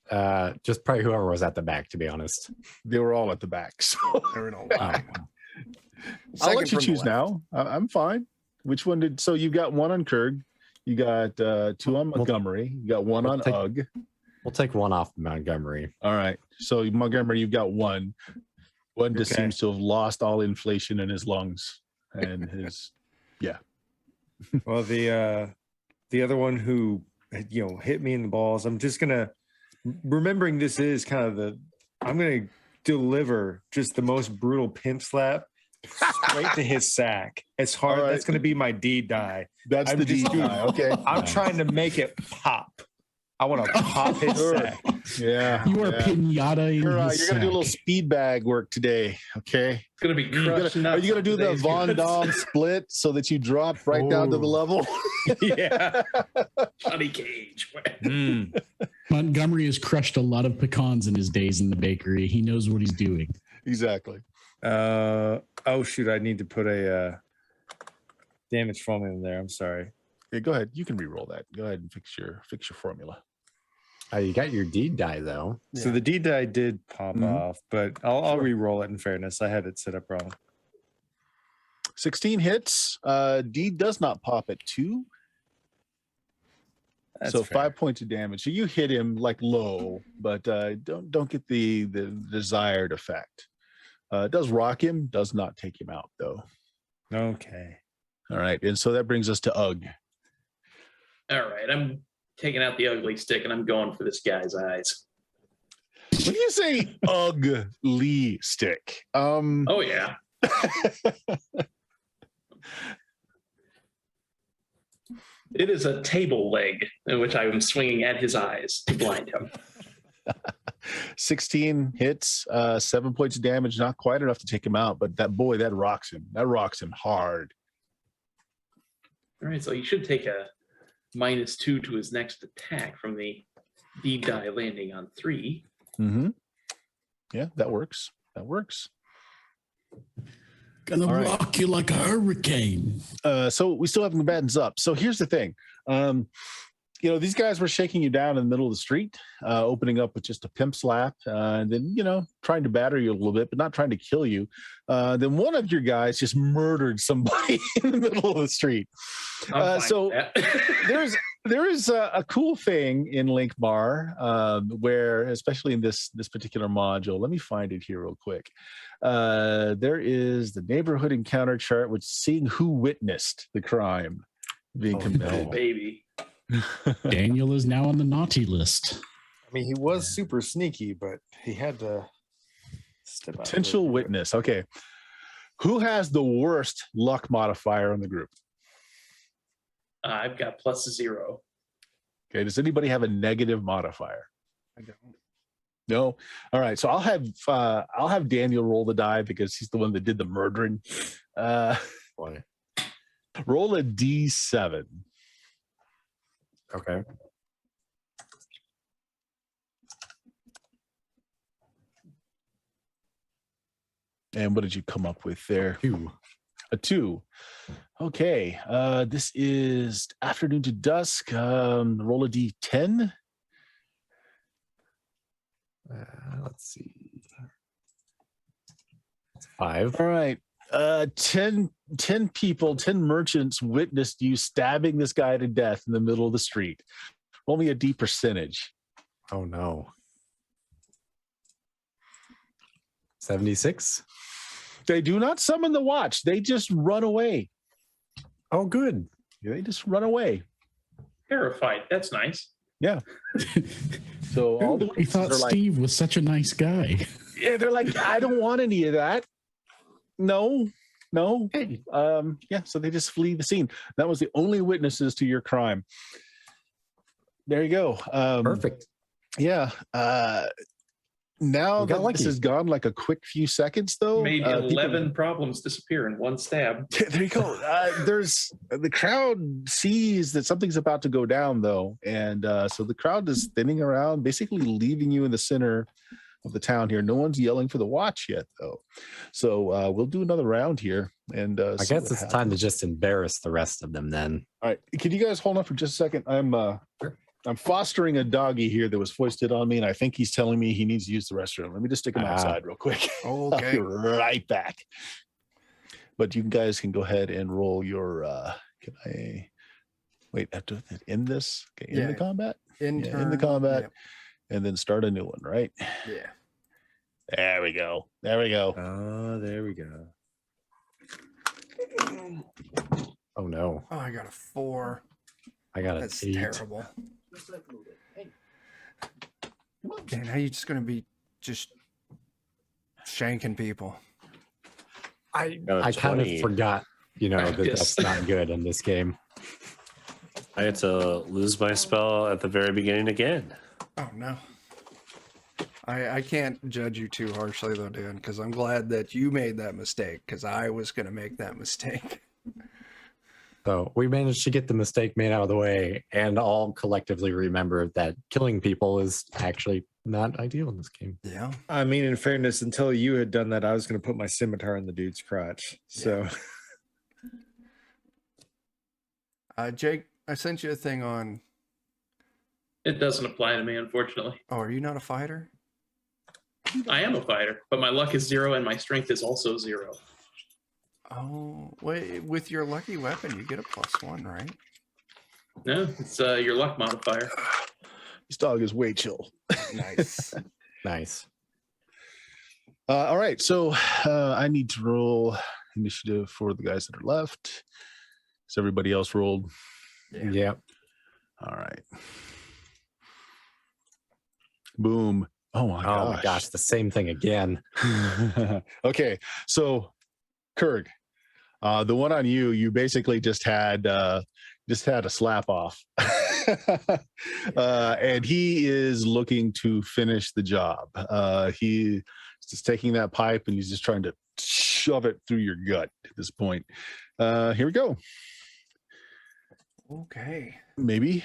Just probably whoever was at the back, to be honest. They were all at the back. So There we go. Oh, I'll let Second you from the choose left. now. I'm fine. Which one did? So you've got 1 on Kurg. You got 2 on Montgomery. You got 1 on take- Ugg. we'll take one off Montgomery. All right. So Montgomery, you've got 1. One just Okay. seems to have lost all inflation in his lungs and his. Well, the other one who hit me in the balls. I'm just gonna remembering this is kind of I'm gonna deliver just the most brutal pimp slap straight to his sack. It's hard. All right. That's gonna be my D die. That's I'm the D just- guy. Okay. I'm trying to make it pop. I want to pop his Sure. sack. Yeah. You are yeah. pinata. You're going to do a little speed bag work today. Okay. It's gonna be Are crushed you nuts going to on do the today's Von goods. Damme split so that you drop right down to the Ooh. level? Yeah. Johnny Cage. Mm. Montgomery has crushed a lot of pecans in his days in the bakery. He knows what he's doing. Exactly. Oh shoot! I need to put a damage formula in there. I'm sorry. Yeah, go ahead. You can re-roll that. Go ahead and fix your formula. You got your D die, though. So the D die did pop Mhm. off, but I'll Sure. re-roll it in fairness. I had it set up wrong. 16 hits. D does not pop at 2. That's so fair. 5 points of damage. So you hit him like low, but don't get the desired effect. It does rock him, does not take him out though. Okay. All right, and so that brings us to Ugg. All right, I'm taking out the ugly stick and I'm going for this guy's eyes. When you say ugly stick, Oh yeah. It is a table leg in which I am swinging at his eyes to blind him. 16 hits, 7 points of damage, not quite enough to take him out, but that rocks him. That rocks him hard. All right, so he should take a -2 to his next attack from the D die landing on 3. Mm-hmm. Yeah, that works. That works. Gonna All right. rock you like a hurricane. So we still have combatants up. So here's the thing. These guys were shaking you down in the middle of the street, opening up with just a pimp slap, and then, trying to batter you a little bit, but not trying to kill you. Then one of your guys just murdered somebody in the middle of the street. I'm fine So with that. there is a cool thing in Lankhmar where, especially in this particular module, let me find it here real quick. There is the neighborhood encounter chart, which is seeing who witnessed the crime being committed. no. Baby. Daniel is now on the naughty list. I mean, he was super sneaky, but he had to step out. Potential witness. Okay. Who has the worst luck modifier in the group? I've got +0. Okay. Does anybody have a negative modifier? I don't. No. All right. So I'll have Daniel roll the die because he's the one that did the murdering. Boy. Roll a D7. Okay. And what did you come up with there? 2. A 2. Okay. This is afternoon to dusk. Roll a D10. Let's see. 5. All right. 10 people, 10 merchants witnessed you stabbing this guy to death in the middle of the street. Roll me a D percentage. Oh no. 76. They do not summon the watch. They just run away. Oh, good. They just run away. Terrified. That's nice. So all the I thought witnesses are like, Steve was such a nice guy. yeah, they're like, I don't want any of that. No. Hey. Yeah, so they just flee the scene. That was the only witnesses to your crime. There you go. Perfect. Yeah. Now We got that lucky. this has gone like a quick few seconds, though, Made people- 11 problems disappear in one stab. There you go. There's the crowd sees that something's about to go down, though, and so the crowd is thinning around, basically leaving you in the center of the town here. No one's yelling for the watch yet, though. So we'll do another round here, and I see guess what it's happens. time to just embarrass the rest of them then. All right, can you guys hold on for just a second? I'm fostering a doggy here that was foisted on me, and I think he's telling me he needs to use the restroom. Let me just stick him outside real quick. I'll Okay. be right back. But you guys can go ahead and roll your. Can I wait? Have to end this? Okay, end the Yeah. combat. In Yeah, end the combat, and then start a new one. Right? Yeah. There we go. There we go. Oh, there we go. Oh no, Oh, I got a 4. I got an That's 8. terrible. And how you just going to be just shanking people? I Got a I kind of 20. forgot, that Practice. that's not good in this game. I had to lose my spell at the very beginning again. Oh, no. I can't judge you too harshly, though, Dan, because I'm glad that you made that mistake, because I was going to make that mistake. So we managed to get the mistake made out of the way and all collectively remember that killing people is actually not ideal in this game. Yeah. I mean, in fairness, until you had done that, I was going to put my scimitar in the dude's crotch. So Jake, I sent you a thing on. It doesn't apply to me, unfortunately. Oh, are you not a fighter? I am a fighter, but my luck is 0 and my strength is also 0. Oh, wait, with your lucky weapon, you get a +1, right? No, it's your luck modifier. This dog is way chill. Nice. Nice. All right, so I need to roll initiative for the guys that are left. Has everybody else rolled? Yeah. All right. Boom. Oh my Oh my gosh, the same thing again. Okay, so Kurg, the one on you, you basically just had a slap off. And he is looking to finish the job. He's just taking that pipe and he's just trying to shove it through your gut at this point. Here we go. Okay. Maybe.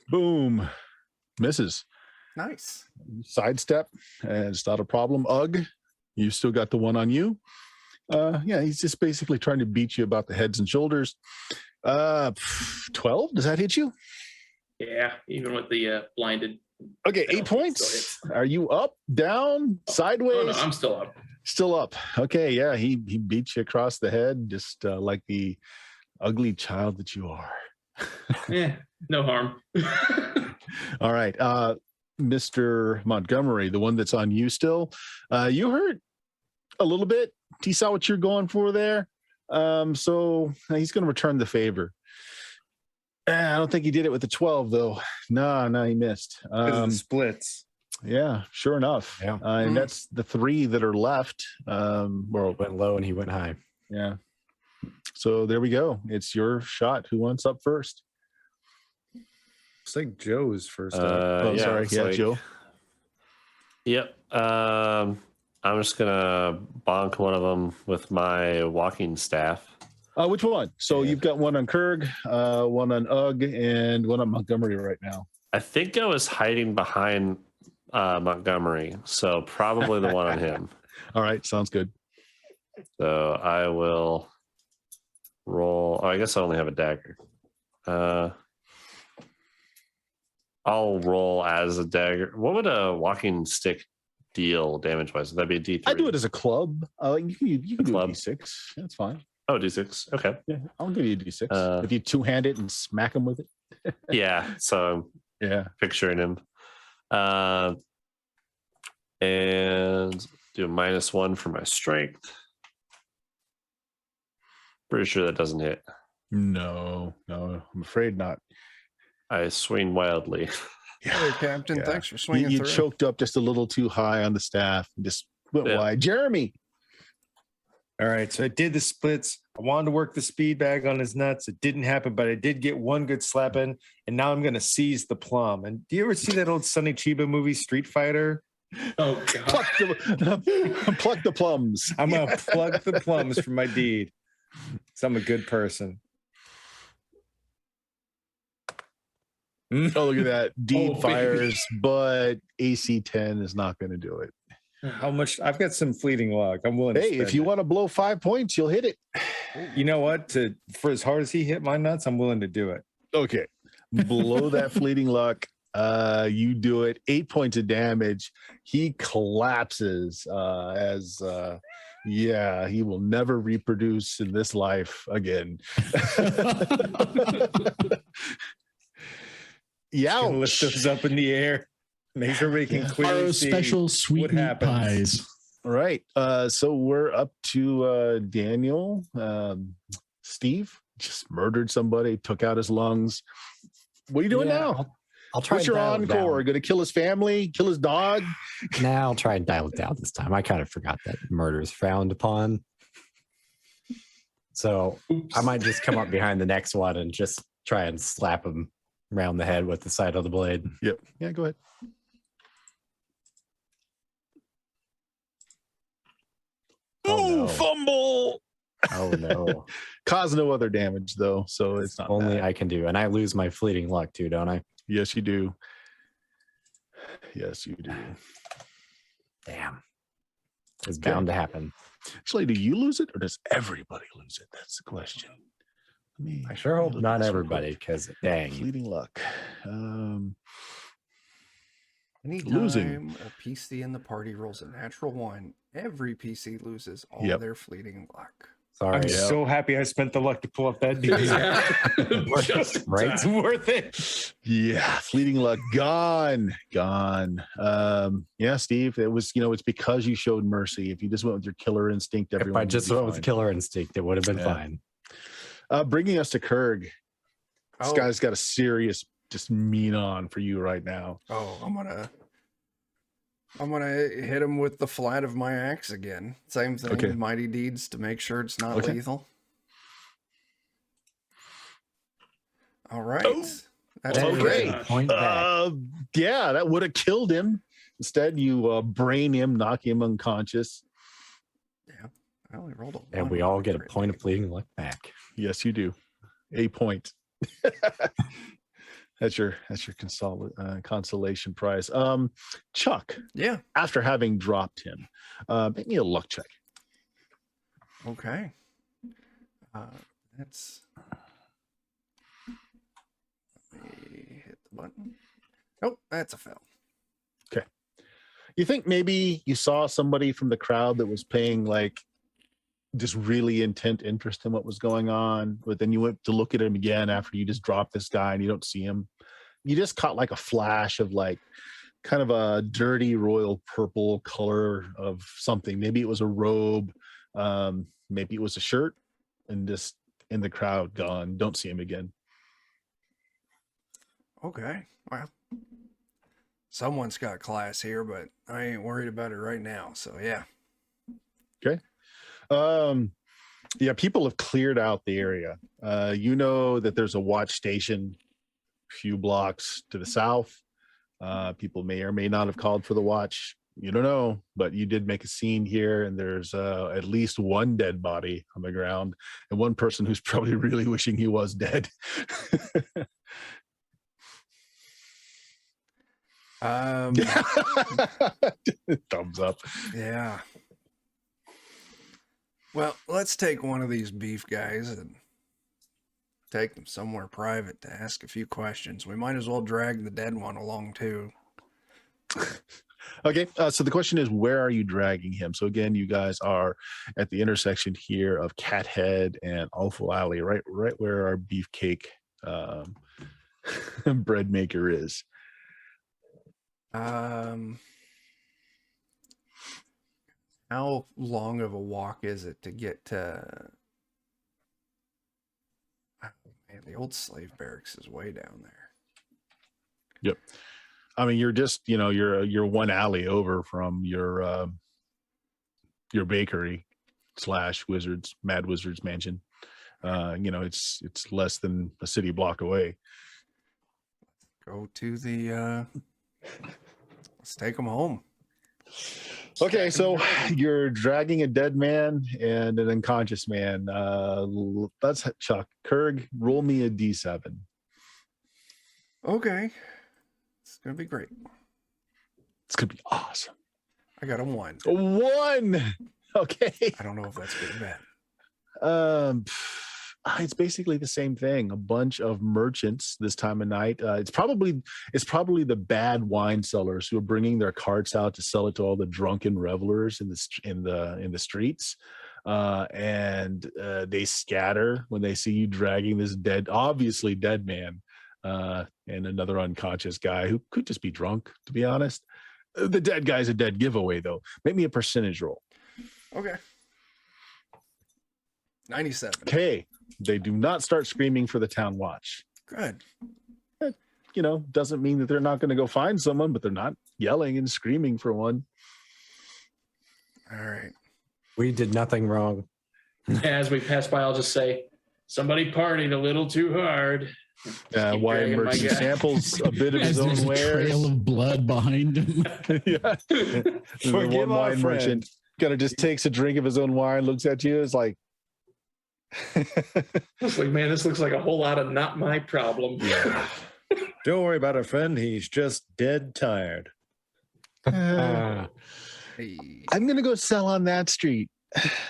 Boom. Misses. Nice. Sidestep, and it's not a problem. Ugh, you still got the one on you. Yeah, he's just basically trying to beat you about the heads and shoulders. 12, does that hit you? Yeah, even with the blinded. Okay, I don't 8 think it points. still Are you up, down, sideways? Oh, no, I'm still up. Still up. Okay, yeah, he beats you across the head, just like the ugly child that you are. No harm. All right, Mr. Montgomery, the one that's on you still. You hurt a little bit. He saw what you're going for there. So he's going to return the favor. I don't think he did it with the 12, though. No, he missed. the splits. Yeah, sure enough. Yeah. And that's the 3 that are left. Well, Went low and he went high. yeah. So there we go. It's your shot. Who wants up first? It's like Joe's first. Oh, yeah, sorry. it's Yeah, like- Joe. Yep. I'm just gonna bonk one of them with my walking staff. Which one? So you've got one on Kurg, one on Ugg, and one on Montgomery right now. I think I was hiding behind Montgomery, so probably the one on him. All right, sounds good. So I will roll. Oh, I guess I only have a dagger. I'll roll as a dagger. What would a walking stick deal damage wise? Would that be a D3? I do it as a club. You can do club. a D6. That's fine. Oh, D6. Okay. Yeah, I'll give you a D6 if you two-hand it and smack him with it. Yeah. So Yeah. I'm picturing him. And do a -1 for my strength. Pretty sure that doesn't hit. No, I'm afraid not. I swing wildly. Hey, Captain, Yeah. thanks for swinging You through. choked up just a little too high on the staff and just went Yeah. wide. Jeremy. All right, so I did the splits. I wanted to work the speed bag on his nuts. It didn't happen, but I did get one good slap in, and now I'm going to seize the plum. And do you ever see that old Sonny Chiba movie, Street Fighter? Oh, God. Pluck the plums. I'm going to plug the plums for my deed. So I'm a good person. Oh, look at that. Deed Oh, fires, but AC 10 is not going to do it. How much? I've got some fleeting luck. I'm willing to Hey, spend if you it. want to blow 5 points, you'll hit it. You know what? For as hard as he hit my nuts, I'm willing to do it. Okay. Blow that fleeting luck. You do it. 8 points of damage. He collapses he will never reproduce in this life again. Just gonna lift those up in the air. Make sure we can clearly Our see special sweet what meat happens. pies. All right. So we're up to Daniel. Steve just murdered somebody, took out his lungs. What are you doing now? I'll try. What's and your dial it encore? down. Going to kill his family? Kill his dog? Nah, I'll try and dial it down this time. I kind of forgot that murder is frowned upon. So I might just come up behind the next one and just try and slap him around the head with the side of the blade. Yep. Yeah, go ahead. Oh, no. Fumble! Oh no. Cause no other damage though, so it's not Only bad. I can do. And I lose my fleeting luck too, don't I? Yes, you do. Yes, you do. Damn. It's bound to happen. Actually, do you lose it or does everybody lose it? That's the question. I sure hope not everybody, because dang. Fleeting luck. Anytime Losing. a PC in the party rolls a natural one, every PC loses all Yep. their fleeting luck. Sorry. I'm so happy I spent the luck to pull up that deed. Just Right? It's worth it. Yeah, fleeting luck gone. Yeah, Steve, it was, it's because you showed mercy. If you just went with your killer instinct, If everyone I just would be went with fine. killer instinct, it would have been Yeah. fine. Bringing us to Kurg. This Oh. guy's got a serious just mean on for you right now. Oh, I'm gonna hit him with the flat of my axe again. Same thing, Okay. mighty deeds to make sure it's not Okay. lethal. All right. Oh. That's Oh, a great. crit. Point back. Yeah, that would have killed him. Instead, you brain him, knock him unconscious. I only rolled a And one we on all my get a crit point of die. fleeting luck back. Yes, you do. A point. That's your consolation prize. Chuck, Yeah. after having dropped him, make me a luck check. Okay. That's. Let me hit the button. Nope, that's a fail. You think maybe you saw somebody from the crowd that was paying like just really intent interest in what was going on, but then you went to look at him again after you just dropped this guy and you don't see him. You just caught like a flash of like kind of a dirty royal purple color of something. Maybe it was a robe, maybe it was a shirt, and just in the crowd gone. Don't see him again. Okay. Well, someone's got class here, but I ain't worried about it right now. So yeah. Yeah, people have cleared out the area. You know that there's a watch station a few blocks to the south. People may or may not have called for the watch. You don't know, but you did make a scene here, and there's at least one dead body on the ground and one person who's probably really wishing he was dead. Thumbs up. Yeah. Well, let's take one of these beef guys and take them somewhere private to ask a few questions. We might as well drag the dead one along too. Okay, so the question is, where are you dragging him? So again, you guys are at the intersection here of Cathead and Awful Alley, right where our beefcake bread maker is. How long of a walk is it to get to? Oh, man, the old slave barracks is way down there. Yep. I mean, you're just, you're one alley over from your bakery / Mad Wizard's mansion. It's less than a city block away. Go to the. Let's take them home. Okay, so you're dragging a dead man and an unconscious man. Let's Chuck Kurg, roll me a d7. Okay, it's gonna be great. It's gonna be awesome. I got a 1. A 1. Okay. I don't know if that's good or bad. It's basically the same thing. A bunch of merchants this time of night. It's probably the bad wine sellers who are bringing their carts out to sell it to all the drunken revelers in the streets. And they scatter when they see you dragging this obviously dead man and another unconscious guy who could just be drunk, to be honest. The dead guy's a dead giveaway, though. Make me a percentage roll. Okay. 97. Okay. They do not start screaming for the town watch. Good. Doesn't mean that they're not going to go find someone, but they're not yelling and screaming for one. All right. We did nothing wrong. As we pass by, I'll just say, somebody partied a little too hard. Wine merchant samples a bit of his own wares. Trail of blood behind him. Yeah. The one wine merchant kind of just takes a drink of his own wine, looks at you, is like, It's like, man, this looks like a whole lot of not my problem. Yeah. Don't worry about our friend. He's just dead tired. Hey. I'm going to go sell on that street.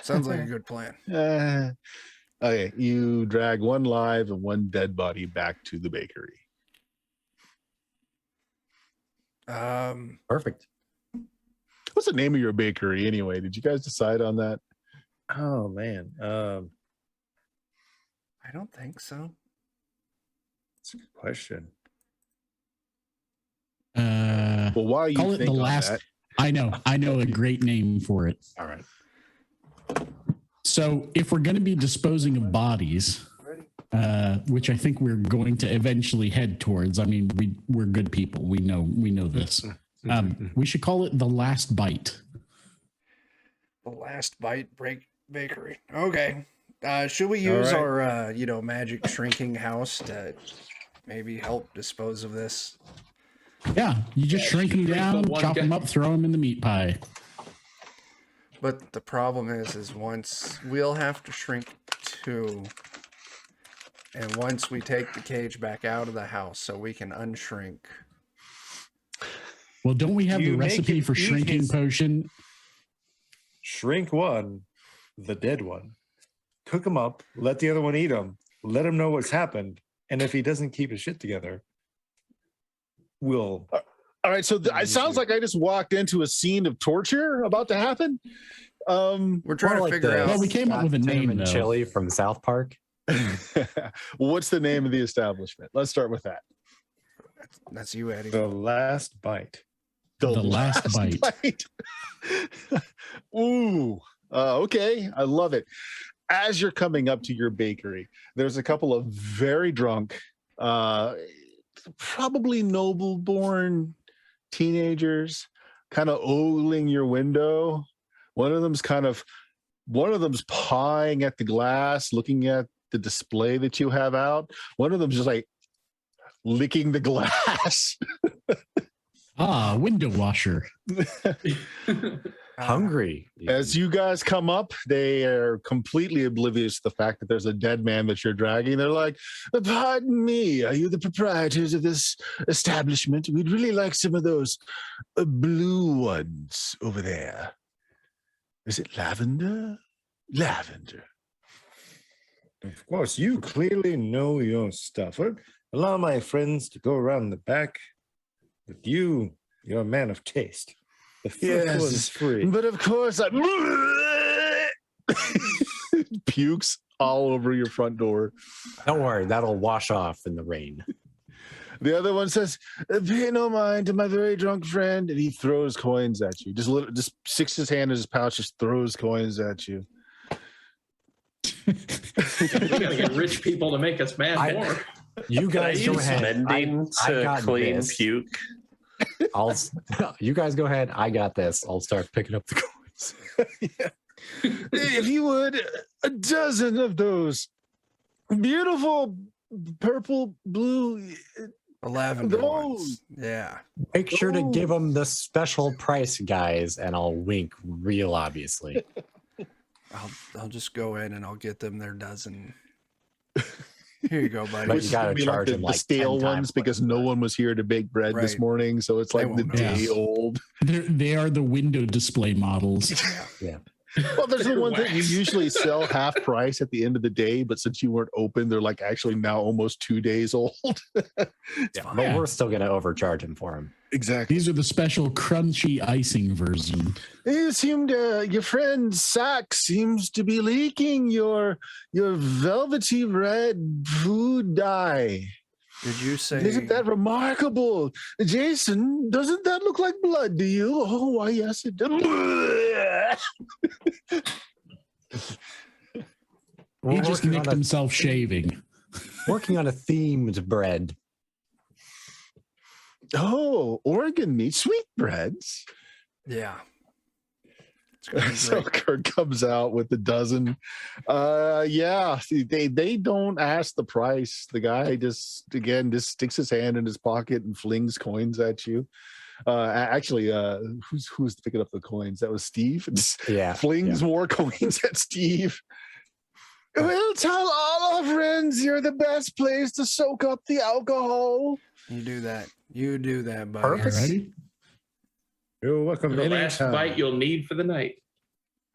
Sounds like a good plan. Okay, you drag one live and one dead body back to the bakery. Perfect. What's the name of your bakery anyway? Did you guys decide on that? Oh man. I don't think so. That's a good question. Well, while you Call it think the on last. that, I know a great name for it. All right. So if we're going to be disposing of bodies, which I think we're going to eventually head towards, I mean, we're good people. We know this. We should call it the last bite. The last bite bakery. Okay. Should we use our magic shrinking house to maybe help dispose of this? Yeah, you just shrink them down, the one chop them guy. up, throw them in the meat pie. But the problem is once we'll have to shrink too. And once we take the cage back out of the house so we can unshrink. Well, don't we have the You make recipe him for eat shrinking his- potion? Shrink one, the dead one. Cook him up. Let the other one eat him. Let him know what's happened. And if he doesn't keep his shit together, we'll. all right. So it sounds like I just walked into a scene of torture about to happen. We're trying to More like figure the out. Well, we came up with a name, cinnamon though. chili from South Park. What's the name of the establishment? Let's start with that. That's you, Eddie. The last bite. The last bite. Ooh. Okay. I love it. As you're coming up to your bakery, there's a couple of very drunk, probably noble-born teenagers kind of ogling your window. One of them's pawing at the glass, looking at the display that you have out. One of them's just like licking the glass. Window washer. Hungry. As you guys come up, they are completely oblivious to the fact that there's a dead man that you're dragging. They're like, pardon me, are you the proprietors of this establishment? We'd really like some of those blue ones over there. Is it lavender? Lavender. Of course, you clearly know your stuff. Allow my friends to go around the back. With you, you're a man of taste. The first one's free. But of course, pukes all over your front door. Don't worry, that'll wash off in the rain. The other one says, pay no mind to my very drunk friend. And he throws coins at you. Just sticks his hand in his pouch, just throws coins at you. We gotta get rich people to make us mad more. You guys go ahead. Mending I to got clean this. puke. You guys go ahead. I got this. I'll start picking up the coins. Yeah. If you would, a dozen of those beautiful purple, blue. The lavender Those. ones. Yeah. Make sure to give them the special price, guys, and I'll wink real obviously. I'll just go in and I'll get them their dozen. Here you go, buddy. But you gotta Be charge the, them like the stale 10 times ones because no one was here to bake bread this Right. morning, so it's They like the won't know. day old. They are the window display models. Yeah. Well, there's the They're one thing you wax. usually sell half price at the end of the day, but since you weren't open, they're like actually now almost 2 days old. Yeah, but we're still gonna overcharge him for him. Exactly. These are the special crunchy icing version. You seem to, your friend Sack seems to be leaking your velvety red food dye. Did you say? Isn't that remarkable? Jason, doesn't that look like blood to you? Oh, why, yes, it does. He just nicked himself shaving. Working on a themed bread. Oh, Oregon meat sweetbreads. Yeah. It's gonna be So great. Kurt comes out with a dozen. Yeah, see, they don't ask the price. The guy just sticks his hand in his pocket and flings coins at you. Actually, who's picking up the coins? That was Steve. Just Yeah. flings more coins at Steve. We'll tell all our friends you're the best place to soak up the alcohol. You do that. You do that, buddy. Perfect. Alrighty? You're welcome. The last anytime. bite you'll need for the night.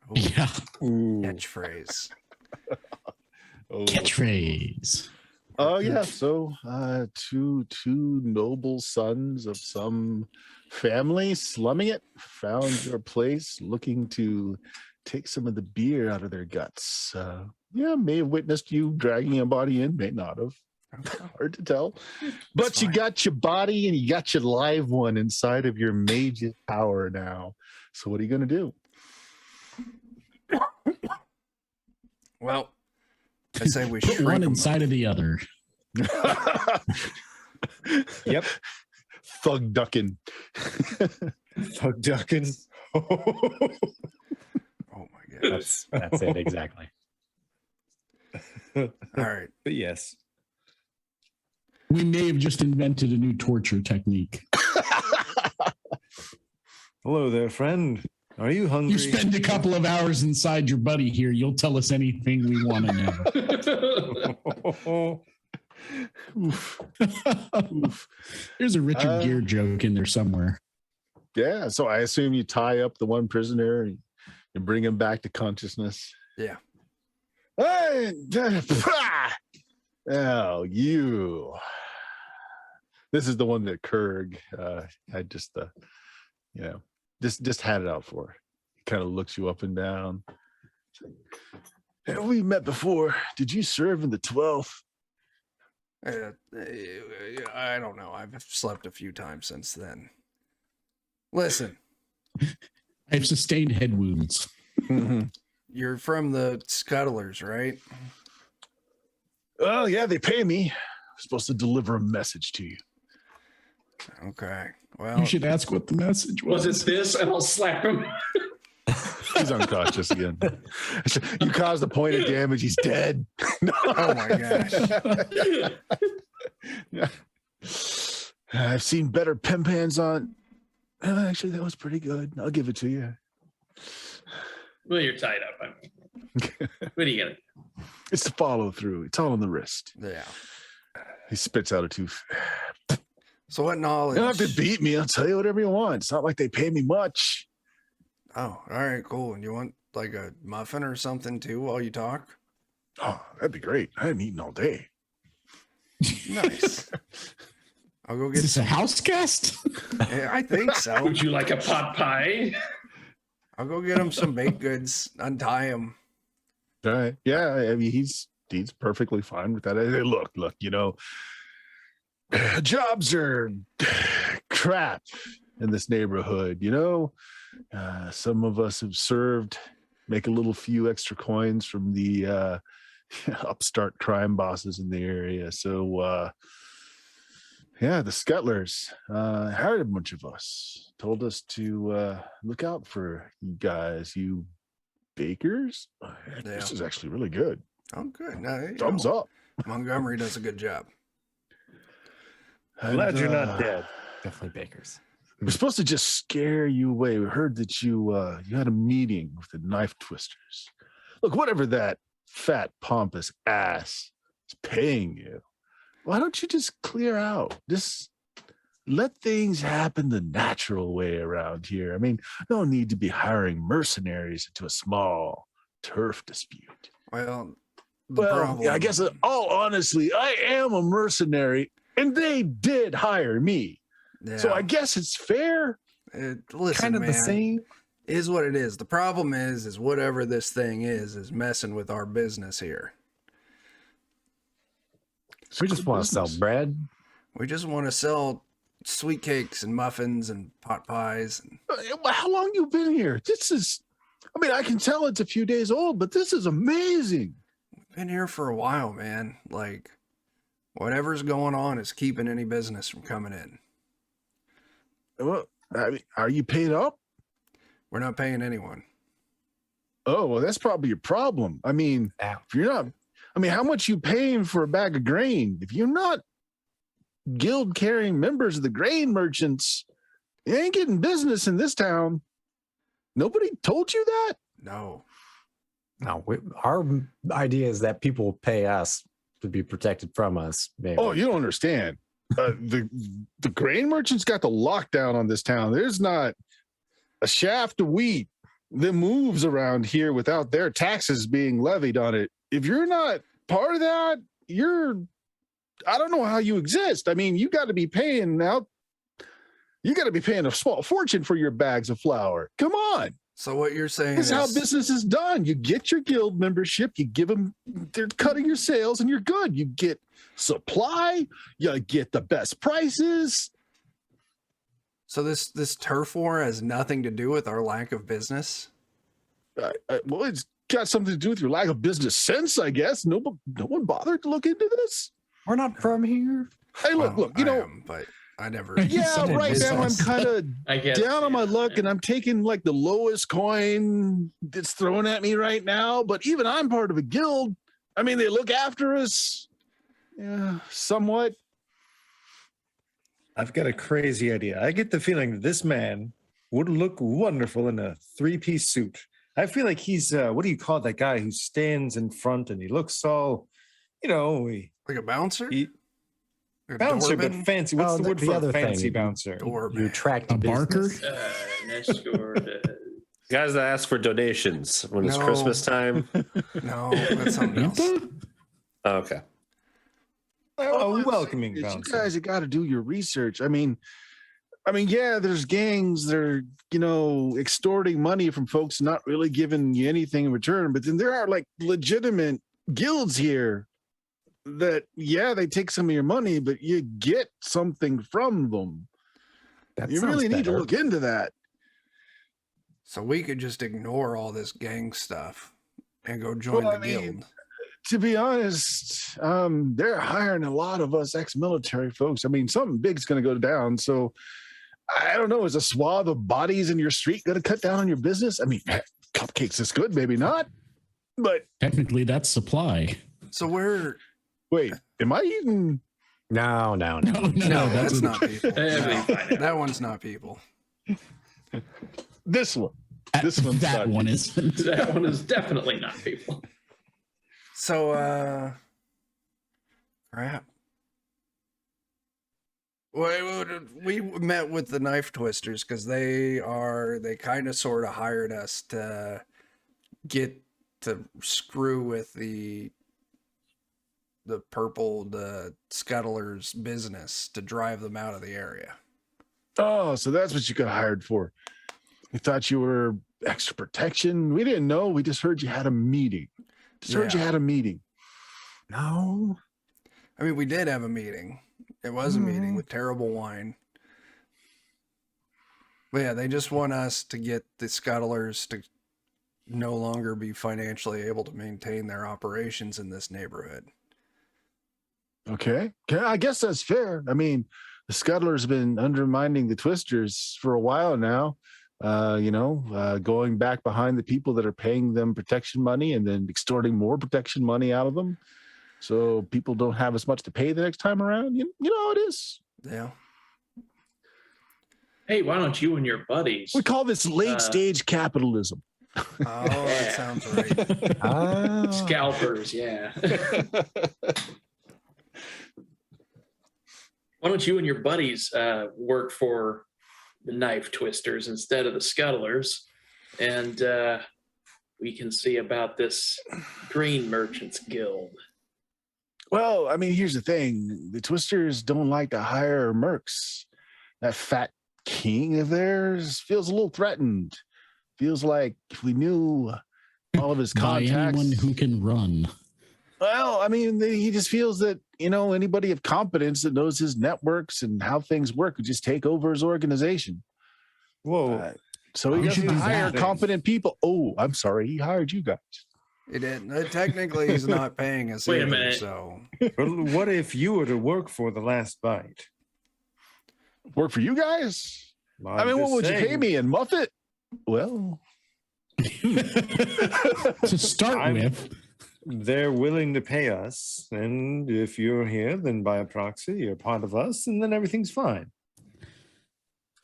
Oh, Yeah. catchphrase. Oh. Catchphrase. Oh yeah, so two noble sons of some family slumming it found your place, looking to take some of the beer out of their guts. Yeah, may have witnessed you dragging a body in, may not have. Hard to tell. But you fine. got your body and you got your live one inside of your mage power now. So what are you gonna do? Well, I say we Put shrink one 'em. inside of the other. Yep. Thug ducking. Fuck ducking. Oh my god. That's it exactly. All right. But yes. We may have just invented a new torture technique. Hello there, friend. Are you hungry? You spend a couple of hours inside your buddy here, you'll tell us anything we want to know. Oof. Oof. There's a Richard Gere joke in there somewhere. Yeah, so I assume you tie up the one prisoner and you bring him back to consciousness. Yeah. Hey, oh, you. This is the one that Kurg had just had it out for. He kind of looks you up and down. Have we met before? Did you serve in the 12th? I don't know. I've slept a few times since then. Listen, I've sustained head wounds. you're from the Scuttlers, right? Oh, yeah, they pay me. I'm supposed to deliver a message to you. Okay. Well, You should ask what the message was. Was it this? And I'll slap him. He's unconscious again. You caused a point of damage. He's dead. No. oh my gosh. I've seen better pen pans on. Actually, that was pretty good. I'll give it to you. Well, you're tied up. I mean, what are you gonna do? It's the follow through. It's all on the wrist. Yeah. He spits out a tooth. So what knowledge? You don't have to beat me. I'll tell you whatever you want. It's not like they pay me much. Oh, all right, cool. And you want like a muffin or something too while you talk? Oh, that'd be great. I haven't eaten all day. Nice. I'll go Is get this a some. house guest? Yeah, I think so. Would you like a pot pie? I'll go get him some baked goods, untie him. All right. Yeah, I mean, he's perfectly fine with that. Hey, look, you know, jobs are crap in this neighborhood, you know. Some of us have served, make a little few extra coins from the upstart crime bosses in the area. So yeah, the Scuttlers hired a bunch of us, told us to look out for you guys, you bakers. This is actually really good. Oh, good. No, Thumbs up. Montgomery does a good job. Glad you're not dead. Definitely bakers. We're supposed to just scare you away. We heard that you had a meeting with the knife twisters. Look, whatever that fat, pompous ass is paying you, why don't you just clear out? Just let things happen the natural way around here. I mean, no need to be hiring mercenaries into a small turf dispute. Well, I guess all honestly, I am a mercenary, and they did hire me. yeah. So I guess it's fair. Listen, Kind of man, the same. is what it is. The problem is whatever this thing is messing with our business here. We just want to sell bread. We just want to sell sweet cakes and muffins and pot pies. And How long you been here? I can tell it's a few days old, but this is amazing. been here for a while, man. Like, whatever's going on is keeping any business from coming in. Well, are you paid up? We're not paying anyone. Oh, well, that's probably your problem. I mean, if you're not, how much you paying for a bag of grain? If you're not guild carrying members of the grain merchants, you ain't getting business in this town. Nobody told you that? No. No, our idea is that people pay us to be protected from us. Maybe. Oh, you don't understand. The grain merchants got the lockdown on this town. There's not a shaft of wheat that moves around here without their taxes being levied on it. If you're not part of that, I don't know how you exist. I mean, you got to be paying out. You got to be paying a small fortune for your bags of flour. Come on. So what you're saying This is is how business is done. You get your guild membership, you give them, they're cutting your sales, and you're good. You get supply, you get the best prices. So this turf war has nothing to do with our lack of business? Well, it's got something to do with your lack of business sense, I guess. No one bothered to look into this. We're not from here. Hey, look, But I never. Yeah, right now I'm kind of guess, down on my luck, and I'm taking like the lowest coin that's thrown at me right now. But even I'm part of a guild. I mean, they look after us, somewhat. I've got a crazy idea. I get the feeling that this man would look wonderful in a three-piece suit. I feel like he's, what do you call that guy who stands in front and he looks all, Like a bouncer? A bouncer, but doorbell? fancy. What's the word the for other a fancy thing. bouncer? You attract A barker? business. An escort. Guys that ask for donations when it's No. Christmas time. No, that's something else. Oh, okay. A welcoming You bouncer. guys have got to do your research. I mean, yeah, there's gangs. They're extorting money from folks, not really giving you anything in return. But then there are like legitimate guilds here that, they take some of your money, but you get something from them. That You sounds really need to better. look into that. So we could just ignore all this gang stuff and go join Well, the guild. To be honest, they're hiring a lot of us ex-military folks. I mean, something big's going to go down. So I don't know. Is a swath of bodies in your street going to cut down on your business? I mean, cupcakes is good, maybe not. But Technically, that's supply. So we're wait, am I eating? No. no, that's not people. Everybody. That one's not people. This one. This one's that not one me. is. That one is definitely not people. So crap. Well, we met with the knife twisters because they kind of sort of hired us to get to screw with the scuttlers business to drive them out of the area. Oh, so that's what you got hired for. We thought you were extra protection. We didn't know. We just heard you had a meeting. No. I mean, we did have a meeting. It was a meeting with terrible wine. But yeah, they just want us to get the scuttlers to no longer be financially able to maintain their operations in this neighborhood. Okay. I guess that's fair. I mean, the scuttlers have been undermining the twisters for a while now. going back behind the people that are paying them protection money and then extorting more protection money out of them. So people don't have as much to pay the next time around. You know how it is. Yeah. Hey, why don't you and your buddies? We call this late stage capitalism. Oh, that sounds right. Scalpers, yeah. Why don't you and your buddies work for the knife twisters instead of the scuttlers, and we can see about this grain merchants guild. Well, I mean, here's the thing. The twisters don't like to hire mercs. That fat king of theirs feels a little threatened. Feels like if we knew all of his By contacts. anyone who can run. Well, I mean, he just feels that, anybody of competence that knows his networks and how things work would just take over his organization. Whoa. So he should doesn't do hire that. competent people. Oh, I'm sorry. He hired you guys. He didn't. Technically, he's not paying us. Wait a either, minute. So Well, what if you were to work for the last bite? Work for you guys? I'm I mean, what just would you pay saying. me in Muffet? Well, To start I'm- with, They're willing to pay us, and if you're here, then by proxy, you're part of us, and then everything's fine.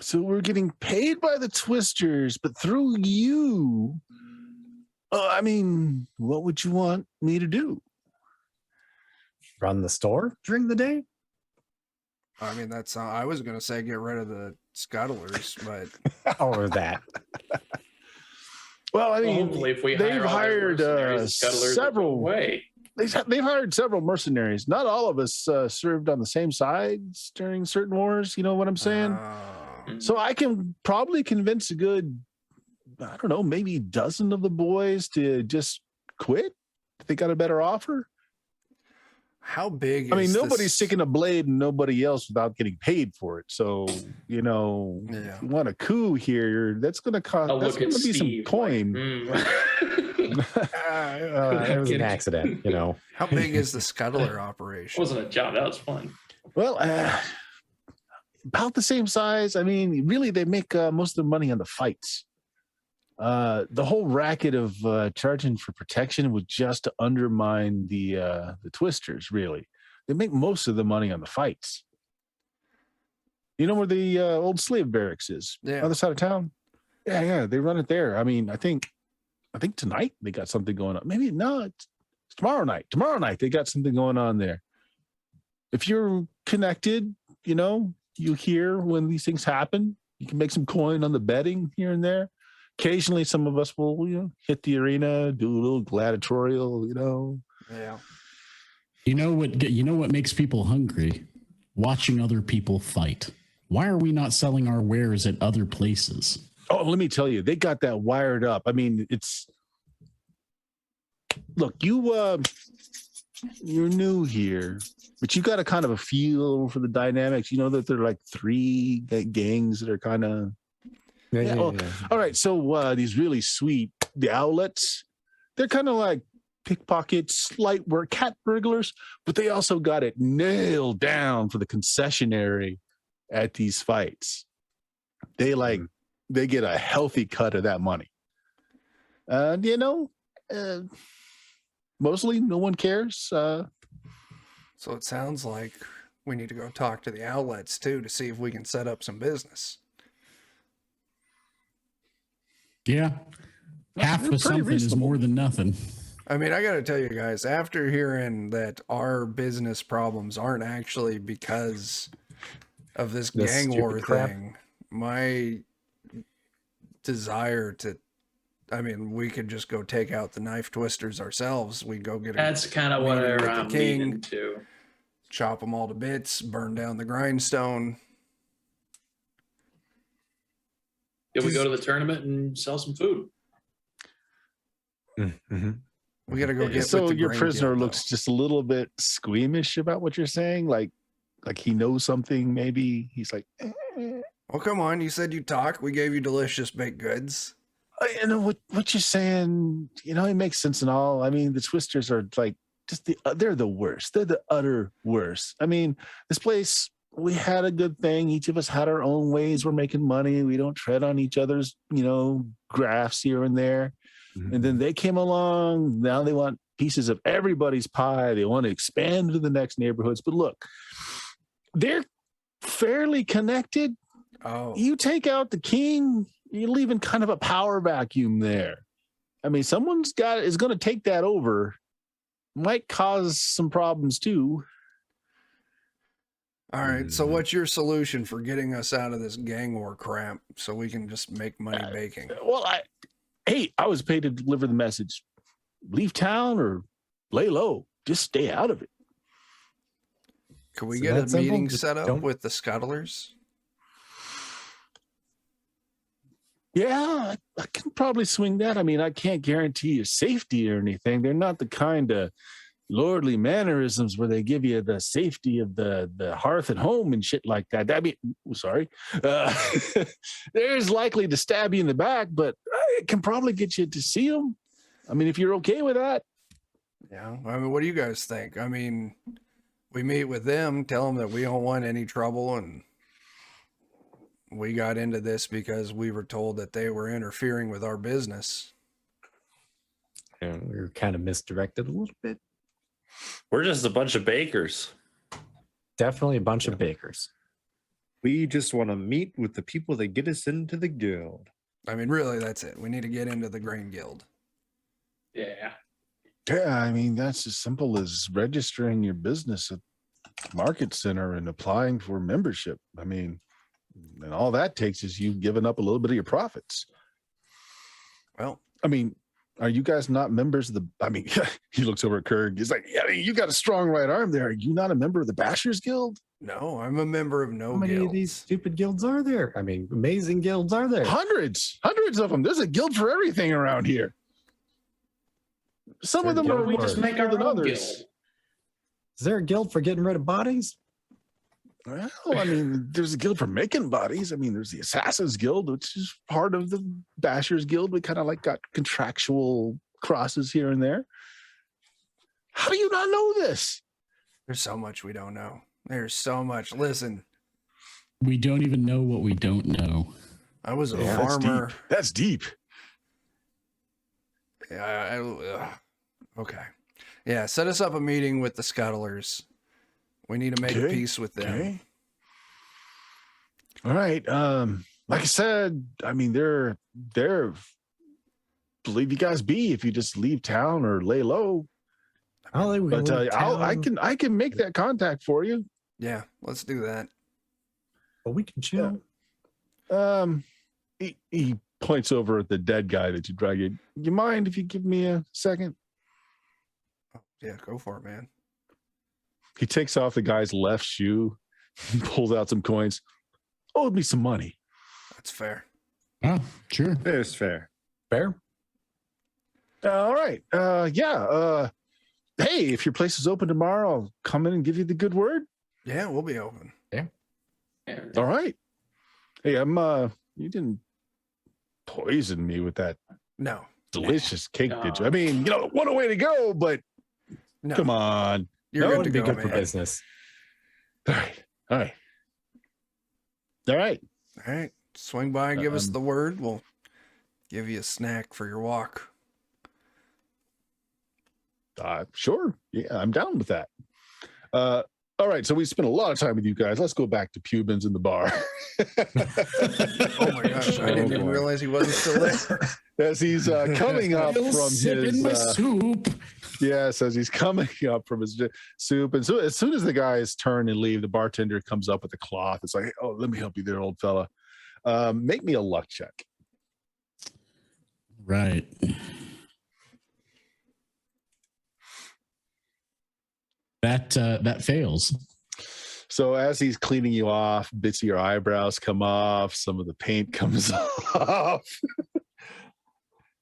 so we're getting paid by the twisters, but through you. I mean, what would you want me to do? Run the store during the day? I mean, that's. I was gonna say get rid of the scuttlers, but Or that. Well, I Well, mean, hopefully, if we they've hire all their hired mercenaries, the scuttlers will go several. away. They've hired several mercenaries. Not all of us served on the same sides during certain wars. You know what I'm saying? So I can probably convince a good, I don't know, maybe a dozen of the boys to just quit if they got a better offer. how big? I mean, is nobody's this? sticking a blade in nobody else without getting paid for it. So, Yeah. if you want a coup here, that's going to cost, I'll that's look going at to be Steve. some coin. It was an accident, How big is the scuttler operation? Wasn't a job. That was fun. Well, about the same size. I mean, really, they make most of the money on the fights. The whole racket of charging for protection would just undermine the twisters. Really, they make most of the money on the fights. You know where the old slave barracks is? Yeah. Other side of town. Yeah, they run it there. I mean, I think tonight they got something going on. Maybe no, it's tomorrow night. Tomorrow night they got something going on there. If you're connected, you hear when these things happen. You can make some coin on the betting here and there. Occasionally, some of us will, hit the arena, do a little gladiatorial, Yeah. you know what makes people hungry? Watching other people fight. Why are we not selling our wares at other places? Oh, let me tell you, they got that wired up. I mean, look, you're new here, but you got a kind of a feel for the dynamics. You know that there are like three gangs that are kind of. Yeah, well, all right. So these really sweet, the outlets, they're kind of like pickpockets, light work, cat burglars, but they also got it nailed down for the concessionary at these fights. They get a healthy cut of that money. Mostly no one cares. So it sounds like we need to go talk to the outlets too to see if we can set up some business. Yeah. Half They're of pretty something is reasonable. more than nothing. I mean, I got to tell you guys, after hearing that our business problems aren't actually because of this This gang stupid war crap. thing, my desire to, I mean, we could just go take out the knife twisters ourselves. We go get That's kind of Meeting what with the I'm king. leaning to. chop them all to bits, burn down the grindstone. Did we go to the tournament and sell some food? Mm-hmm. We got to go get So with the your grain prisoner guild, looks just a little bit squeamish about what you're saying, like he knows something. Maybe he's like, though. Oh, come on. You said you talk. We gave you delicious baked goods. you know what you're saying. It makes sense and all. I mean, the twisters are like they're the worst. They're the utter worst. I mean, this place we had a good thing. Each of us had our own ways we're making money. We don't tread on each other's, graphs here and there. And then they came along. Now they want pieces of everybody's pie. They want to expand to the next neighborhoods. But look, they're fairly connected. Oh, You take out the king, you're leaving kind of a power vacuum there. I mean, someone's is going to take that over. Might cause some problems too. all right. So what's your solution for getting us out of this gang war crap so we can just make money baking? Well, I was paid to deliver the message. Leave town or lay low. Just stay out of it. Can we So get a that's simple? meeting Just set up don't- with the scuttlers? Yeah, I can probably swing that. I mean, I can't guarantee your safety or anything. They're not the kind of lordly mannerisms where they give you the safety of the hearth at home and shit like that. I mean, sorry. There's likely to stab you in the back, but it can probably get you to see them. I mean, if you're okay with that. Yeah. I mean, what do you guys think? I mean, we meet with them, tell them that we don't want any trouble, and we got into this because we were told that they were interfering with our business. And we were kind of misdirected a little bit. We're just a bunch of bakers. Definitely a bunch of bakers. We just want to meet with the people that get us into the guild. I mean, really, that's it. We need to get into the Grain Guild. Yeah. Yeah, I mean, that's as simple as registering your business at Market Center and applying for membership. I mean, and all that takes is you giving up a little bit of your profits. Well, I mean, are you guys not members of the? I mean, he looks over at Kurg. He's like, "Yeah, you got a strong right arm there. Are you not a member of the Bashers Guild?" no, I'm a member of no How many guilds. of these stupid guilds are there? I mean, amazing guilds are there? Hundreds of them. There's a guild for everything around here. Some of them Guild are We more just secret make our than own others. guild. Is there a guild for getting rid of bodies? Well, I mean, there's a guild for making bodies. I mean, there's the Assassins Guild, which is part of the Bashers Guild. We kind of like got contractual crosses here and there. How do you not know this? There's so much we don't know. There's so much. Listen, We don't even know what we don't know. I was a Yeah, that's farmer. deep. That's deep. Okay. Yeah, set us up a meeting with the scuttlers. We need to make Okay, peace with them. Okay. All right. Like I said, I mean, they're believe you guys be if you just leave town or lay low. But I can make that contact for you. Yeah, let's do that. But we can chill. He points over at the dead guy that you drag in. You mind if you give me a second? Oh, yeah, go for it, man. He takes off the guy's left shoe, pulls out some coins. Owed me some money. That's fair. Oh, sure. There's fair. Fair? All right. Hey, if your place is open tomorrow, I'll come in and give you the good word. Yeah, we'll be open. All right. Hey, you didn't poison me with that No, delicious cake, did you? I mean, what a way to go, but no. come on. You're That good would to be go, good man. for business. All right. All right. All right. Swing by and give us the word. We'll give you a snack for your walk. Sure. Yeah, I'm down with that. All right. So we spent a lot of time with you guys. Let's go back to Pubins in the bar. Oh my gosh, I didn't even realize he wasn't still there. As he's coming up Still from sipping my his soup. yes, as he's coming up from his soup, and so as soon as the guys turn and leave, the bartender comes up with a cloth. It's like, oh, let me help you there, old fella. Make me a luck check. Right. That fails. So as he's cleaning you off, bits of your eyebrows come off, some of the paint comes off.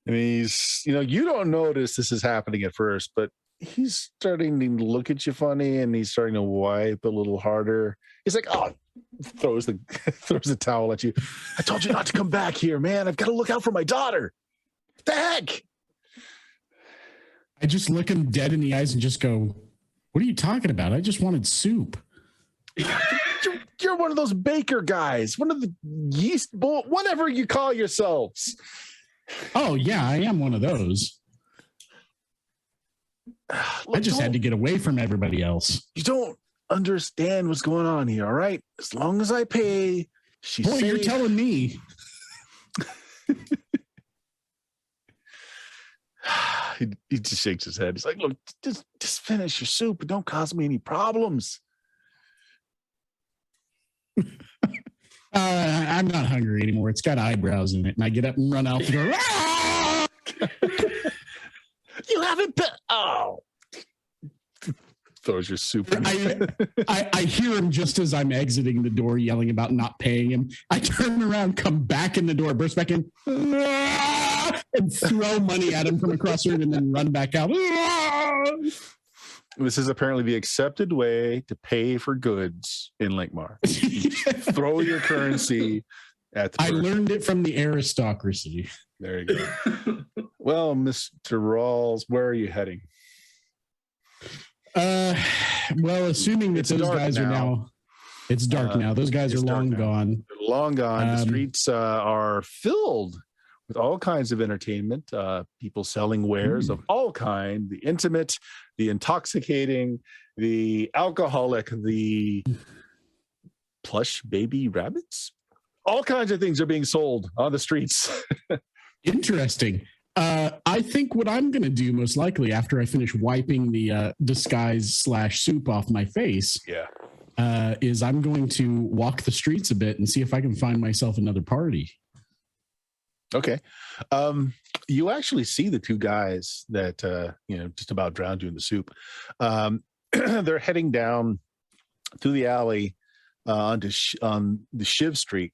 And he's, you don't notice this is happening at first, but he's starting to look at you funny and he's starting to wipe a little harder. He's like, oh, throws the towel at you. I told you not to come back here, man. I've got to look out for my daughter. What the heck? I just look him dead in the eyes and just go, what are you talking about? I just wanted soup. You You're one of those baker guys, one of the yeast bull, whatever you call yourselves. Oh yeah, I am one of those. Look, I just had to get away from everybody else. You don't understand what's going on here, all right? As long as I pay, she's Boy, you're telling me. He just shakes his head. He's like, look, just finish your soup and don't cause me any problems. I'm not hungry anymore. It's got eyebrows in it. And I get up and run out the door. Ah! You haven't throws your soup in. I hear him just as I'm exiting the door yelling about not paying him. I turn around, come back in the door, burst back in, and throw money at him from across the room and then run back out. This is apparently the accepted way to pay for goods in Lankhmar. Throw your currency at the I person. learned it from the aristocracy. There you go. Well, Mr. Rawls, where are you heading? Well, assuming that It's those dark guys are now. now, it's dark now. Those guys are it's dark long now. gone. They're long gone. The Um, streets are filled with all kinds of entertainment, people selling wares of all kind, the intimate, the intoxicating, the alcoholic, the plush baby rabbits. All kinds of things are being sold on the streets. Interesting. I think what I'm going to do most likely after I finish wiping the disguise / soup off my face Yeah. is I'm going to walk the streets a bit and see if I can find myself another party. Okay. You actually see the two guys that, just about drowned you in the soup. They're heading down through the alley on the Shiv Street.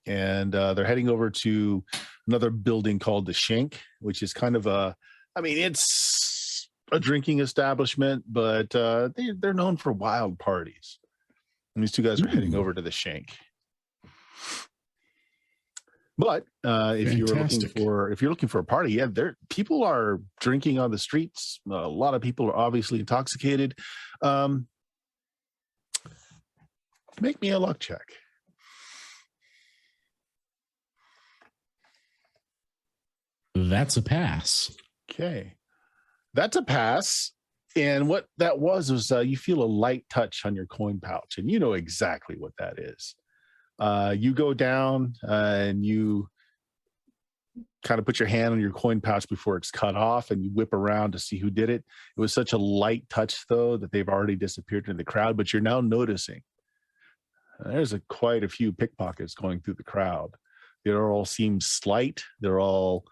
And they're heading over to another building called the Shank, which is kind of it's a drinking establishment, but they're known for wild parties. And these two guys are heading over to the Shank. But if you're looking for a party, yeah, people are drinking on the streets. A lot of people are obviously intoxicated. Make me a luck check. That's a pass. Okay. That's a pass. And what that was you feel a light touch on your coin pouch, and you know exactly what that is. You go down and you kind of put your hand on your coin pouch before it's cut off, and you whip around to see who did it. It was such a light touch, though, that they've already disappeared in the crowd, but you're now noticing there's quite a few pickpockets going through the crowd. They all seem slight. They're all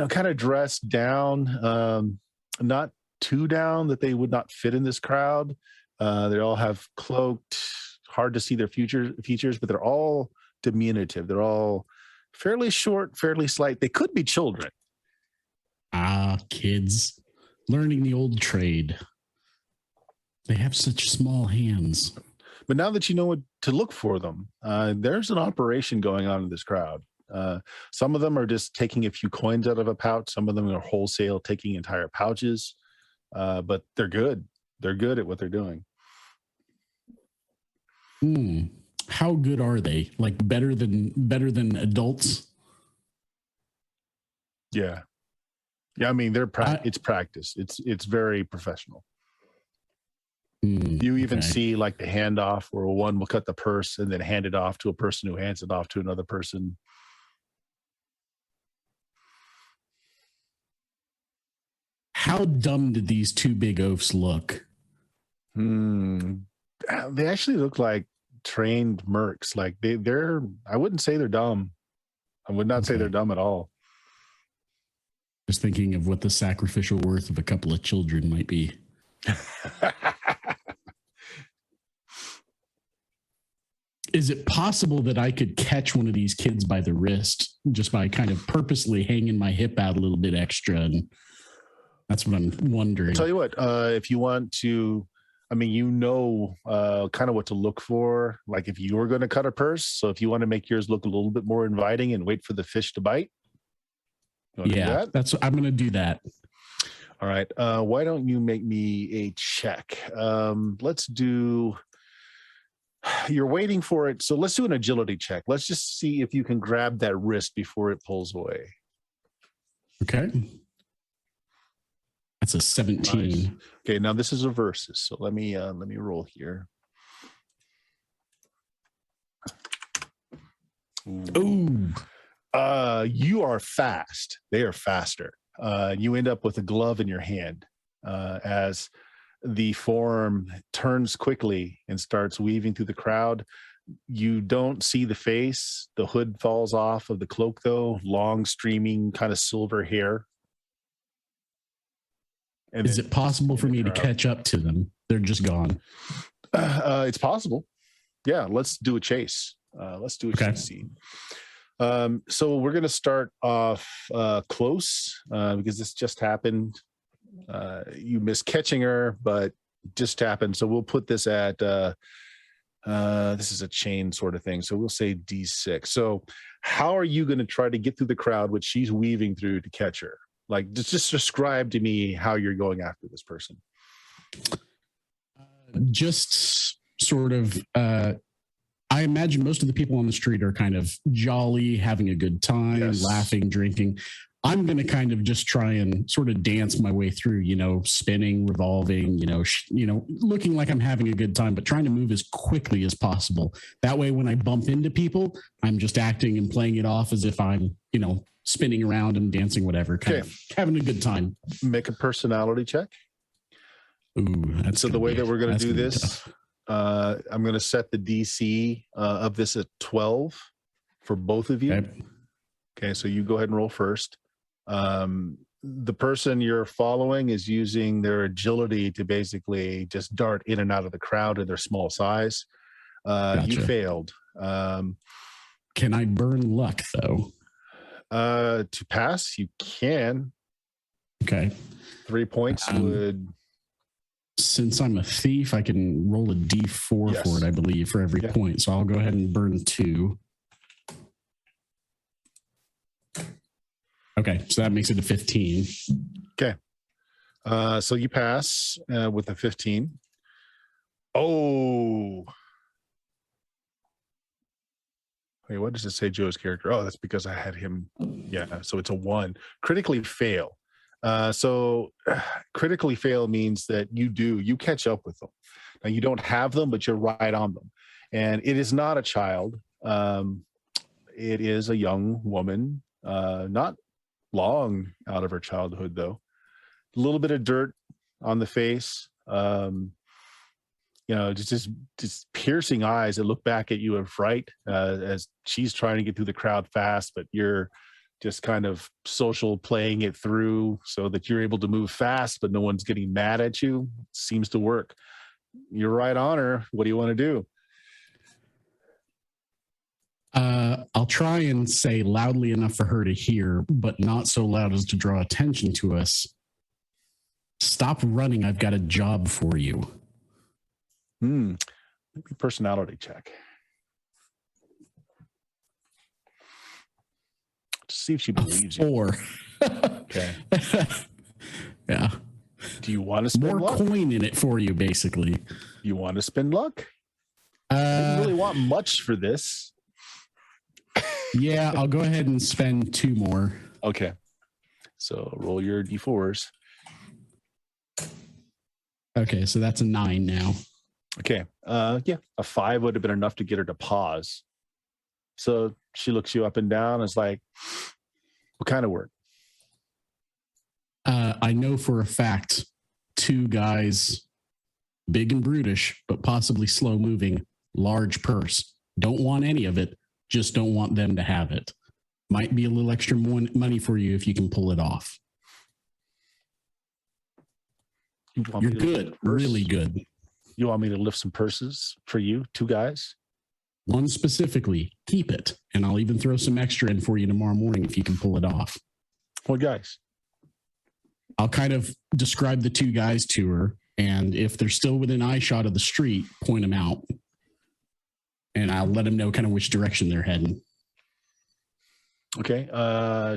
kind of dressed down, not too down that they would not fit in this crowd. They all have cloaked, hard to see their features, but they're all diminutive. They're all fairly short, fairly slight. They could be children. Kids learning the old trade. They have such small hands. But now that you know what to look for them, there's an operation going on in this crowd. Some of them are just taking a few coins out of a pouch. Some of them are wholesale taking entire pouches. But they're good. They're good at what they're doing. How good are they? Like better than adults? Yeah. I mean, it's practice. It's very professional. You even see like the handoff where one will cut the purse and then hand it off to a person who hands it off to another person. How dumb did these two big oafs look? They actually look like trained mercs. Like they're I wouldn't say they're dumb. I would not say they're dumb at all. Just thinking of what the sacrificial worth of a couple of children might be. Is it possible that I could catch one of these kids by the wrist just by kind of purposely hanging my hip out a little bit extra? And that's what I'm wondering. I'll tell you what, if you want to, kind of what to look for. Like if you were going to cut a purse, so if you want to make yours look a little bit more inviting and wait for the fish to bite. Yeah, I'm going to do that. All right. Why don't you make me a check? Let's do You're waiting for it. So let's do an agility check. Let's just see if you can grab that wrist before it pulls away. Okay. That's a 17. Nice. Okay, now this is a versus. So let me roll here. Ooh. You are fast. They are faster. You end up with a glove in your hand as the form turns quickly and starts weaving through the crowd. You don't see the face. The hood falls off of the cloak, though. Long, streaming, kind of silver hair. And Is it possible for me to catch up to them? They're just gone. It's possible. Yeah, let's do a chase. Let's do a chase scene. So we're going to start off close because this just happened. You missed catching her, but just happened. So we'll put this at this is a chain sort of thing. So we'll say D6. So how are you going to try to get through the crowd, which she's weaving through, to catch her? Like, just describe to me how you're going after this person. Just sort of, I imagine most of the people on the street are kind of jolly, having a good time, Yes. laughing, drinking. I'm going to kind of just try and sort of dance my way through, spinning, revolving, looking like I'm having a good time, but trying to move as quickly as possible. That way, when I bump into people, I'm just acting and playing it off as if I'm, spinning around and dancing, whatever, kind of having a good time. Make a personality check. Ooh, that's So the way that we're going to do gonna be this, tough. I'm going to set the DC of this at 12 for both of you. Okay, so you go ahead and roll first. The person you're following is using their agility to basically just dart in and out of the crowd in their small size. You failed. Can I burn luck, though? To pass, you can. Okay. 3 points would... Since I'm a thief, I can roll a D4 for it, I believe, for every point. So I'll go ahead and burn 2. Okay, so that makes it a 15. Okay. So you pass with a 15. Oh. Wait, what does it say Joe's character? Oh, that's because I had him. Yeah, so it's a 1. Critically fail. So critically fail means that you catch up with them. Now, you don't have them, but you're right on them. And it is not a child. It is a young woman, not long out of her childhood, though. A little bit of dirt on the face. Just piercing eyes that look back at you in fright as she's trying to get through the crowd fast, but you're just kind of social playing it through so that you're able to move fast, but no one's getting mad at you. Seems to work. You're right on her. What do you want to do? I'll try and say loudly enough for her to hear, but not so loud as to draw attention to us. Stop running. I've got a job for you. Maybe personality check. Just see if she believes you. 4. Okay. Yeah. Do you want to spend more luck? coin in it for you, basically? You want to spend luck? I didn't really want much for this. Yeah, I'll go ahead and spend 2 more. Okay. So roll your D4s. Okay, so that's a 9 now. Okay. A 5 would have been enough to get her to pause. So she looks you up and down and is like, what kind of work? I know for a fact 2 guys, big and brutish, but possibly slow moving, large purse. Don't want any of it. Just don't want them to have it. Might be a little extra money for you if you can pull it off. You're good. Really good. You want me to lift some purses for you? 2 guys? One specifically. Keep it. And I'll even throw some extra in for you tomorrow morning if you can pull it off. What guys? I'll kind of describe the 2 guys to her. And if they're still within eye shot of the street, point them out. And I'll let them know kind of which direction they're heading. Okay.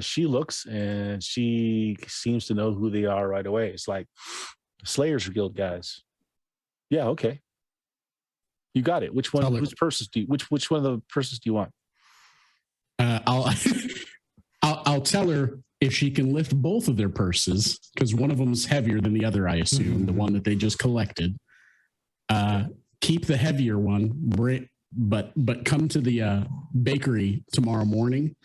She looks and she seems to know who they are right away. It's like Slayers Guild guys. Yeah, okay. You got it. Which one? Tell her. Whose purses do you? Which one of the purses do you want? I'll tell her if she can lift both of their purses, because one of them is heavier than the other, I assume, the one that they just collected. Keep the heavier one, but come to the bakery tomorrow morning,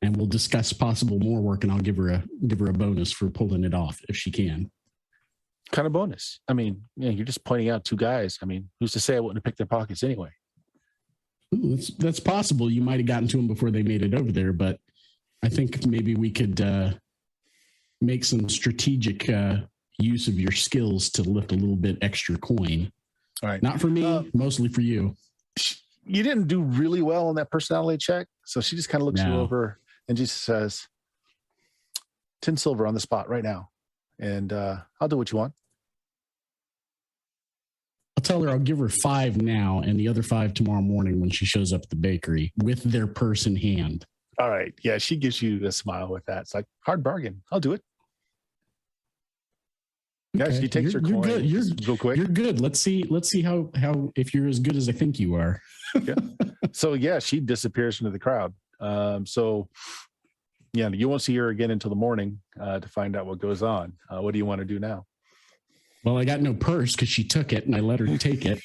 and we'll discuss possible more work, and I'll give her a bonus for pulling it off if she can. Kind of bonus. I mean, yeah, you're just pointing out two guys. I mean, who's to say I wouldn't have picked their pockets anyway? Ooh, that's possible. You might have gotten to them before they made it over there, but I think maybe we could make some strategic use of your skills to lift a little bit extra coin. All right. Not for me, mostly for you. You didn't do really well on that personality check. So she just kind of looks you over and just says, 10 silver on the spot right now. And I'll do what you want. I'll tell her I'll give her 5 now and the other 5 tomorrow morning when she shows up at the bakery with their purse in hand. All right. Yeah, she gives you a smile with that. It's like, hard bargain. I'll do it. Yeah, Okay. she takes her coin. Good. You're real quick. You're good. Let's see how if you're as good as I think you are. Yeah. So yeah, she disappears into the crowd. So yeah, you won't see her again until the morning to find out what goes on. What do you want to do now? Well, I got no purse because she took it and I let her take it.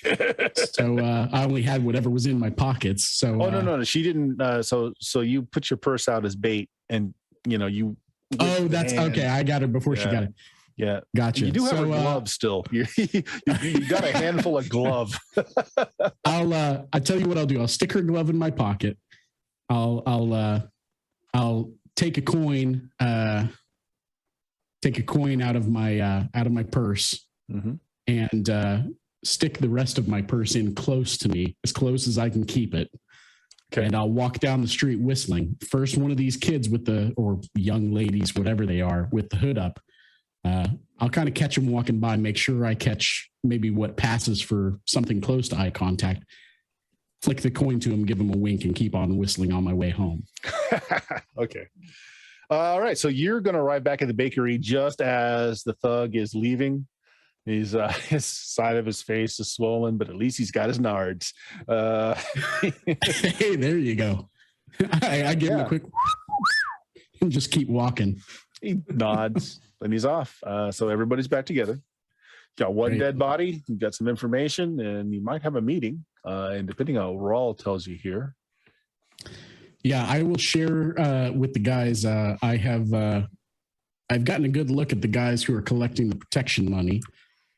So I only had whatever was in my pockets. So no, she didn't. So you put your purse out as bait, and you. Oh, that's okay. I got it before she got it. Yeah, gotcha. You do have a glove still. You got a handful of glove. I tell you what I'll do. I'll stick her glove in my pocket. I'll take a coin. Take a coin out of my purse and stick the rest of my purse in close to me, as close as I can keep it. Okay. And I'll walk down the street whistling. First one of these kids or young ladies, whatever they are, with the hood up. I'll kind of catch them walking by, make sure I catch maybe what passes for something close to eye contact. Flick the coin to him, give him a wink, and keep on whistling on my way home. Okay. All right. So you're going to arrive back at the bakery just as the thug is leaving. His side of his face is swollen, but at least he's got his nards. Hey, there you go. I give him a quick and just keep walking. He nods and he's off. So everybody's back together. Got one dead body. You got some information, and you might have a meeting. And depending on what Raul tells you here. Yeah, I will share with the guys. I've gotten a good look at the guys who are collecting the protection money,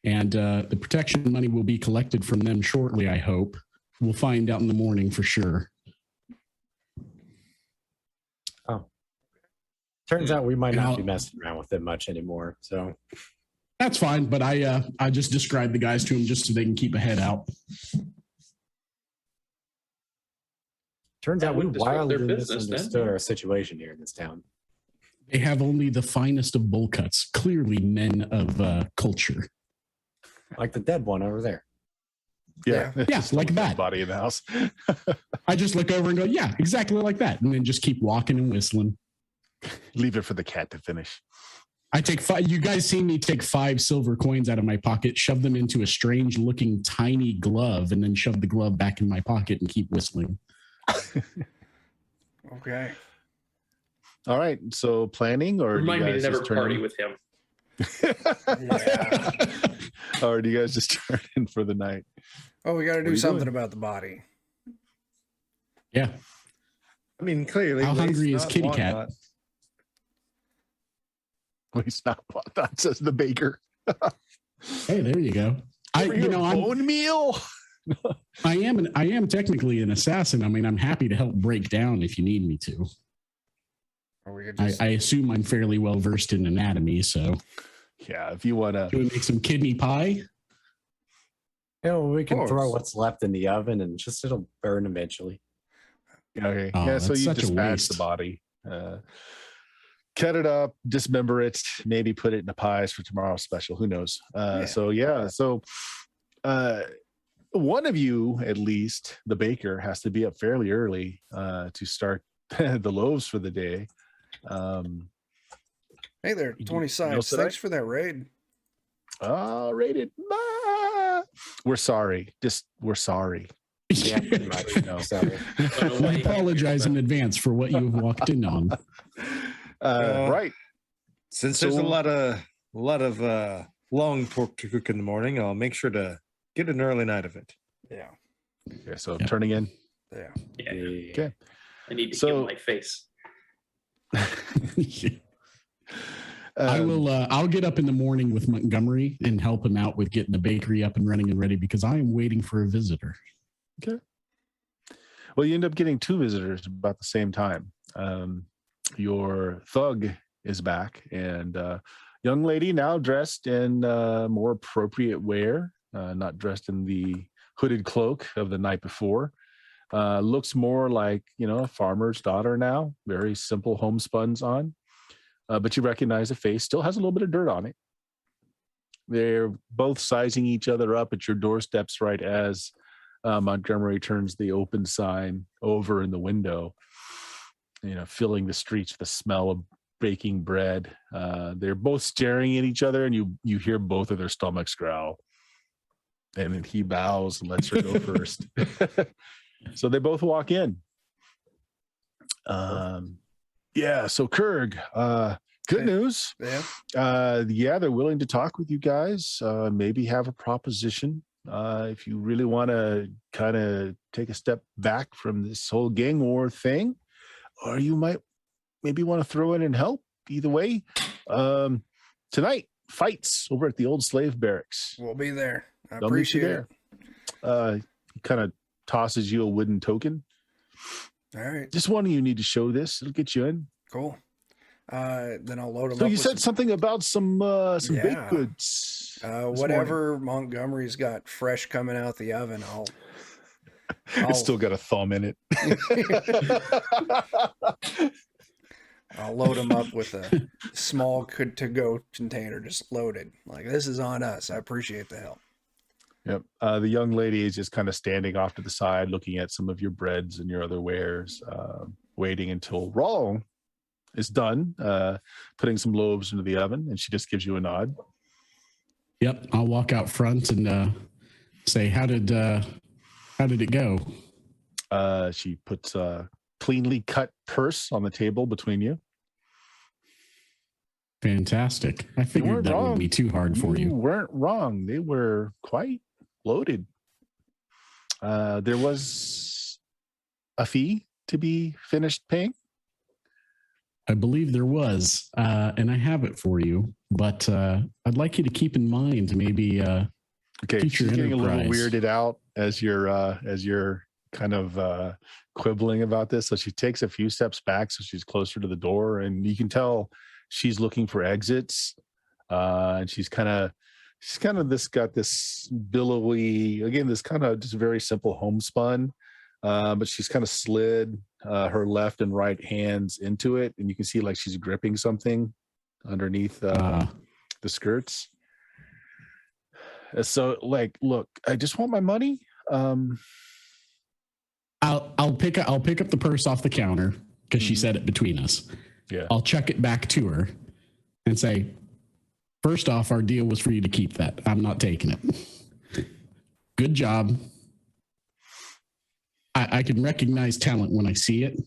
and the protection money will be collected from them shortly, I hope. We'll find out in the morning for sure. Oh, turns out we might not be messing around with it much anymore. So that's fine, but I just described the guys to them just so they can keep a head out. Turns out we wildly misunderstood our situation here in this town. They have only the finest of bowl cuts, clearly men of culture. Like the dead one over there. Yeah, like that. Body in the house. I just look over and go, yeah, exactly like that. And then just keep walking and whistling. Leave it for the cat to finish. I take 5. You guys seen me take 5 silver coins out of my pocket, shove them into a strange looking tiny glove, and then shove the glove back in my pocket and keep whistling. Okay. All right. So planning, or remind me to never party with him. Yeah. Or do you guys just turn in for the night? Oh, we got to do something about the body. Yeah. I mean, clearly, how hungry is not, Kitty want Cat? not. Waste not, want not, says the baker. Hey, there you go. I'm bone meal. I am technically an assassin. I mean, I'm happy to help break down if you need me to. Or we could just... I assume I'm fairly well versed in anatomy, so yeah. If you want to, can we make some kidney pie? Yeah, we can throw what's left in the oven and just it'll burn eventually. Okay. Oh, yeah. So you such a dispatch waste. the body, cut it up, dismember it, maybe put it in the pies for tomorrow's special. Who knows? So one of you, at least, the baker, has to be up fairly early to start the loaves for the day. Hey there, 20 sides. Thanks for that raid. Rated. We're sorry. We're sorry. Yeah, pretty much. No. So, We apologize in advance for what you have walked in on. Right. Since there's a So- lot of long pork to cook in the morning, I'll make sure to get an early night of it. Yeah. Okay, so Yeah. turning in. Yeah. Yeah, Okay. I need to So- heal my face. I will. I'll get up in the morning with Montgomery and help him out with getting the bakery up and running and ready because I am waiting for a visitor. Well, you end up getting two visitors about the same time. Your thug is back, and young lady now dressed in more appropriate wear, not dressed in the hooded cloak of the night before. Looks more like, a farmer's daughter now. Very simple homespuns on, but you recognize the face. Still has a little bit of dirt on it. They're both sizing each other up at your doorsteps right as Montgomery turns the open sign over in the window, filling the streets with the smell of baking bread. They're both staring at each other, and you hear both of their stomachs growl. And then he bows and lets her go first. So they both walk in. So Kurg, good news. Yeah. They're willing to talk with you guys. Maybe have a proposition. If you really want to kind of take a step back from this whole gang war thing, or you might maybe want to throw in and help. Either way, tonight fights over at the old slave barracks. We'll be there. I They'll meet you appreciate it. He kind of tosses you a wooden token. All right. Just one of you need to show this. It'll get you in. Cool. Then I'll load them So up. you with said something about some baked Yeah. goods. this whatever Montgomery's got fresh coming out the oven, I'll It's still got a thumb in it. I'll load them up with a small to-go container, just loaded. Like, this is on us. I appreciate the help. Yep. The young lady is just kind of standing off to the side, looking at some of your breads and your other wares, waiting until Raw is done, putting some loaves into the oven, and she just gives you a nod. Yep. I'll walk out front and say, "How did it go?" She puts a cleanly cut purse on the table between you. Fantastic. I weren't figured that wrong. wouldn't be too hard for You you. weren't wrong. They were quite loaded. There was a fee to be finished paying. I believe there was, and I have it for you. But I'd like you to keep in mind maybe Okay, future she's getting a little enterprise. weirded out as you're kind of quibbling about this. So she takes a few steps back, so she's closer to the door, and you can tell she's looking for exits. And she's kind of got this billowy, again, this kind of just very simple homespun, but she's kind of slid her left and right hands into it, and you can see like she's gripping something underneath the skirts. So like, look, I just want my money. I'll pick up the purse off the counter because she said it between us. Yeah. I'll chuck it back to her and say, "First off, our deal was for you to keep that. I'm not taking it. Good job. I can recognize talent when I see it.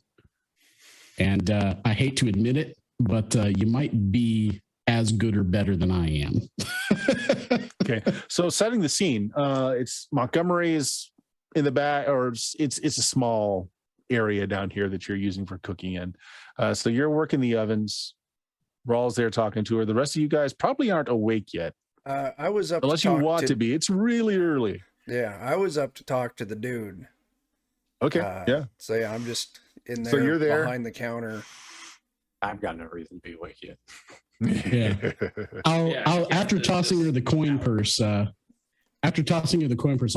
And I hate to admit it, but you might be as good or better than I am." Okay, so setting the scene, it's Montgomery is in the back, or it's a small area down here that you're using for cooking in. So you're working the ovens. Rawls there talking to her. The rest of you guys probably aren't awake yet, I was up unless to you talk want to be. It's really early. Yeah, I was up to talk to the dude. Okay, yeah. So yeah, I'm just in there, So you're there. behind the counter. I've got no reason to be awake yet. Yeah. I'll Yeah, after tossing her the coin purse, I'll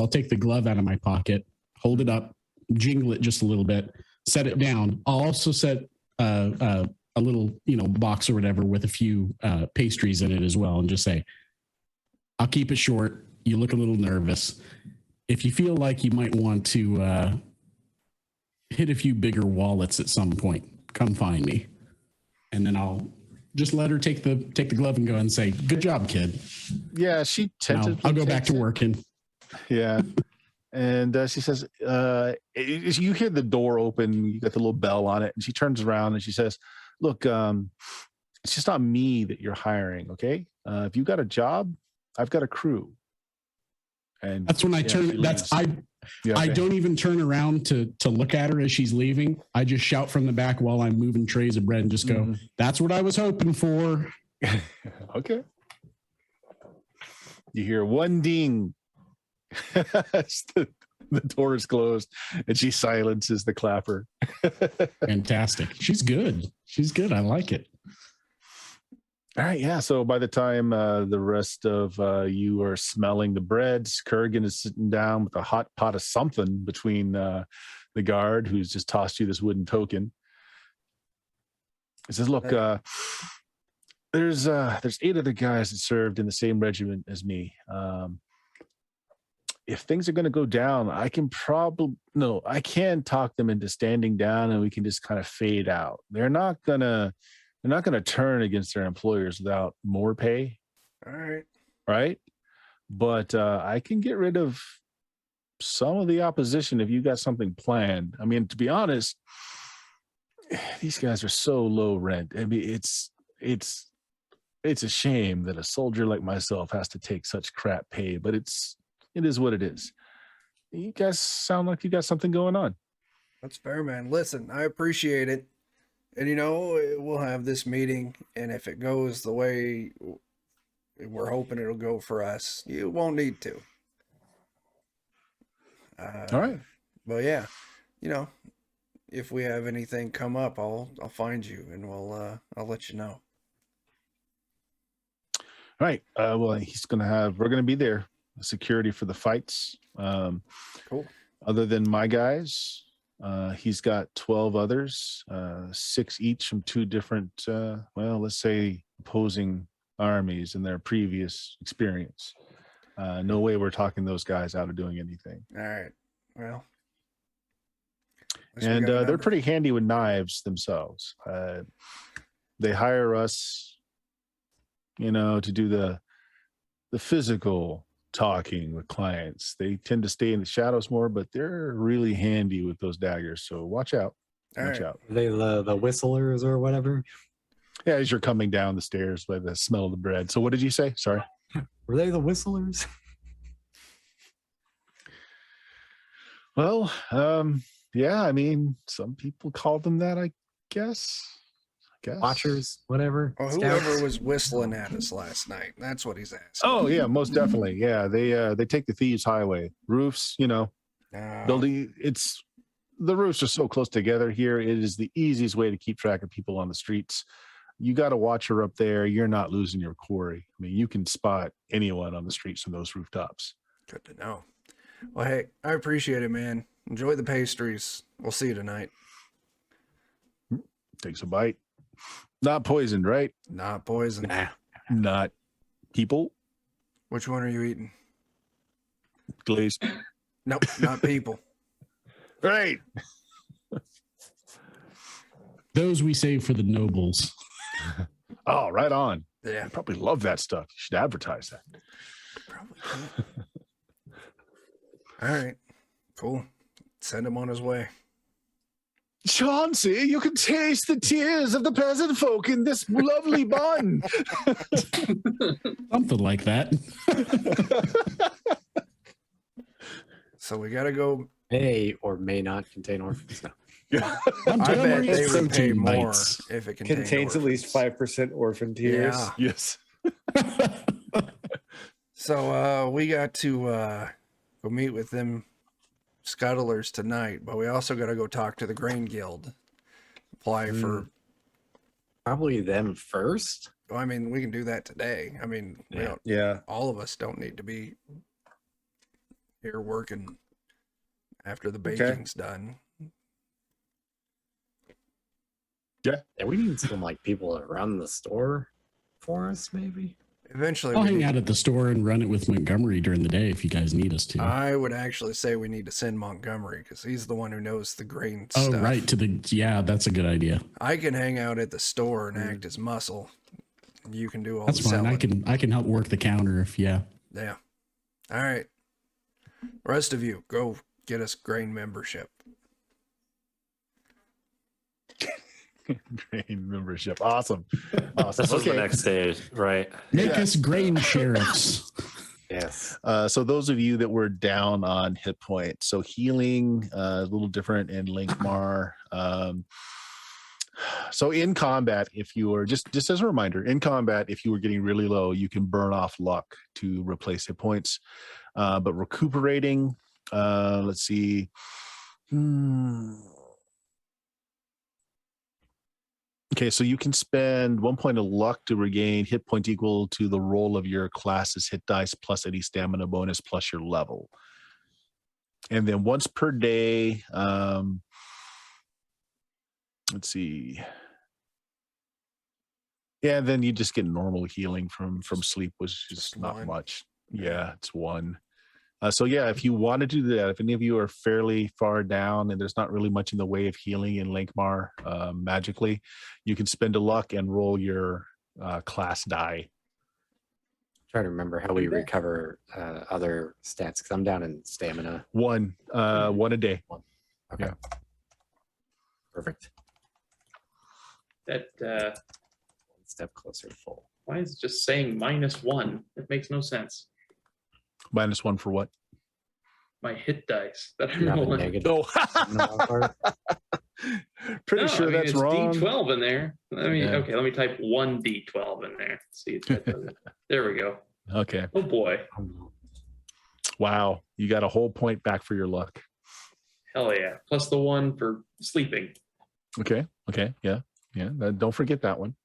take the glove out of my pocket, hold it up, jingle it just a little bit, set it down. I'll also set a little, box or whatever with a few pastries in it as well, and just say, "I'll keep it short. You look a little nervous. If you feel like you might want to hit a few bigger wallets at some point, come find me." And then I'll just let her take the glove and go and say, "Good job, kid." Yeah, she tentatively. I'll go back takes to it. working. Yeah. And she says, you hear the door open, you got the little bell on it, and she turns around and she says, look, it's just not me that you're hiring, okay? If you got a job, I've got a crew. And that's when I turn. I don't even turn around to look at her as she's leaving. I just shout from the back while I'm moving trays of bread and just go, "That's what I was hoping for." Okay. You hear one ding. the door is closed, and she silences the clapper. Fantastic. She's good. She's good. I like it. All right, yeah. So by the time the rest of you are smelling the breads, Kurgan is sitting down with a hot pot of something between the guard who's just tossed you this wooden token. He says, "Look, there's 8 other guys that served in the same regiment as me. If things are going to go down, I can talk them into standing down, and we can just kind of fade out. They're not gonna turn against their employers without more pay. All right. Right? But I can get rid of some of the opposition if you got something planned. I mean, to be honest, these guys are so low rent. I mean, it's a shame that a soldier like myself has to take such crap pay, but it is what it is. You guys sound like you got something going on." That's fair, man. Listen, I appreciate it. And, we'll have this meeting, and if it goes the way we're hoping it'll go for us, you won't need to. All right. But yeah, if we have anything come up, I'll find you, and I'll let you know. All right. Well, we're going to be there. Security for the fights. Cool. Other than my guys, he's got 12 others, 6 each from 2 different, let's say opposing armies in their previous experience. No way we're talking those guys out of doing anything. All right. Well. And they're pretty handy with knives themselves. They hire us, to do the physical talking with clients. They tend to stay in the shadows more, but they're really handy with those daggers. So watch out. Watch out. Are they the whistlers or whatever? Yeah, as you're coming down the stairs by the smell of the bread. So what did you say? Sorry. Were they the whistlers? Well, yeah, I mean, some people call them that, I guess. Watchers, whatever. Well, whoever was whistling at us last night. That's what he's asking. Oh yeah, most definitely. Yeah, they take the thieves' highway. Roofs, building. The roofs are so close together here. It is the easiest way to keep track of people on the streets. You got a watcher up there. You're not losing your quarry. I mean, you can spot anyone on the streets from those rooftops. Good to know. Well, hey, I appreciate it, man. Enjoy the pastries. We'll see you tonight. Takes a bite. Not poisoned, right? Not poisoned. Nah. Not people. Which one are you eating? Glazed. Nope, not people. Right. Those we save for the nobles. Oh, right on. Yeah. I probably love that stuff. You should advertise that. Probably could. All right. Cool. Send him on his way. Chauncey, you can taste the tears of the peasant folk in this lovely bun. Something like that. So we got to go. May or may not contain orphans. No. I bet they would pay more if it Contains at least 5% orphan tears. Yeah. Yes. So we got to go meet with them scuttlers tonight, but we also got to go talk to the Grain Guild. Apply for. Probably them first. Well, I mean, we can do that today. I mean, we don't, all of us don't need to be here working after the baking's done. Yeah, we need some people to run the store for us, maybe. Eventually, I'll hang out at the store and run it with Montgomery during the day if you guys need us to. I would actually say we need to send Montgomery because he's the one who knows the grain Oh, stuff. right. That's a good idea. I can hang out at the store and act as muscle. You can do all That's the fine. selling. I can help work the counter if Yeah. All right. The rest of you, go get us grain membership. Grain membership. Awesome. This is the next stage, right? Make us grain sheriffs. Yes. So those of you that were down on hit points, so healing a little different in Lankhmar. So in combat, if you are just as a reminder, in combat, if you were getting really low, you can burn off luck to replace hit points. But recuperating, let's see. Okay, so you can spend 1 point of luck to regain hit points equal to the roll of your class's hit dice plus any stamina bonus plus your level. And then once per day, let's see. Yeah, then you just get normal healing from sleep, which is Just not one. much. Yeah, it's one. So yeah, if you want to do that, if any of you are fairly far down and there's not really much in the way of healing in Lankhmar magically, you can spend a luck and roll your class die. Trying to remember how we recover other stats because I'm down in stamina. One a day. Okay. Yeah. Perfect. That One step closer to full. why is it just saying -1? It makes no sense. -1 for what? My hit dice that I'm You have a rolling. negative. No. stamina part? Pretty No, sure I mean, that's it's wrong. D12 in there. Yeah. Okay, let me type 1 D12 in there. See if that does it. There we go. Okay. Oh boy. Wow. You got a whole point back for your luck. Hell yeah. Plus the 1 for sleeping. Okay. Yeah. Don't forget that one.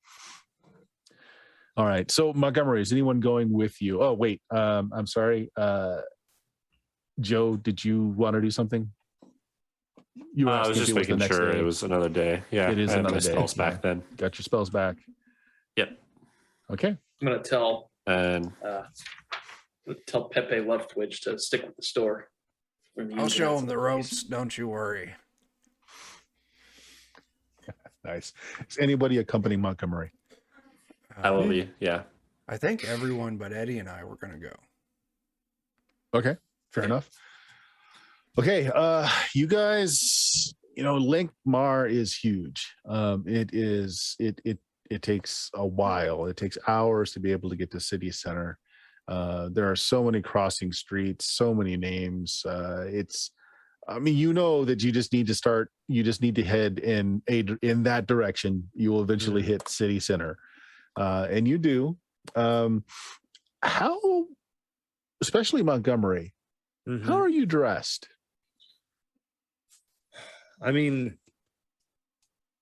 All right. So Montgomery, is anyone going with you? Oh, wait. I'm sorry. Joe, did you want to do something? You were I was asking if just it was the making next sure day. it was another day. Yeah, It is I have another my day, spells yeah. back then. Got your spells back. Yep. Okay. I'm gonna tell And Pepe Lovetwidge to stick with the store. I'll show him the ropes. Don't you worry. Nice. Is anybody accompanying Montgomery? I will be. Yeah. I think everyone but Eddie and I were going to go. Okay. Fair enough. Okay. You guys, Lankhmar is huge. It takes a while. It takes hours to be able to get to city center. There are so many crossing streets, so many names. That you just need to start. You just need to head in that direction. You will eventually hit city center, and you do. How, especially Montgomery, how are you dressed? I mean,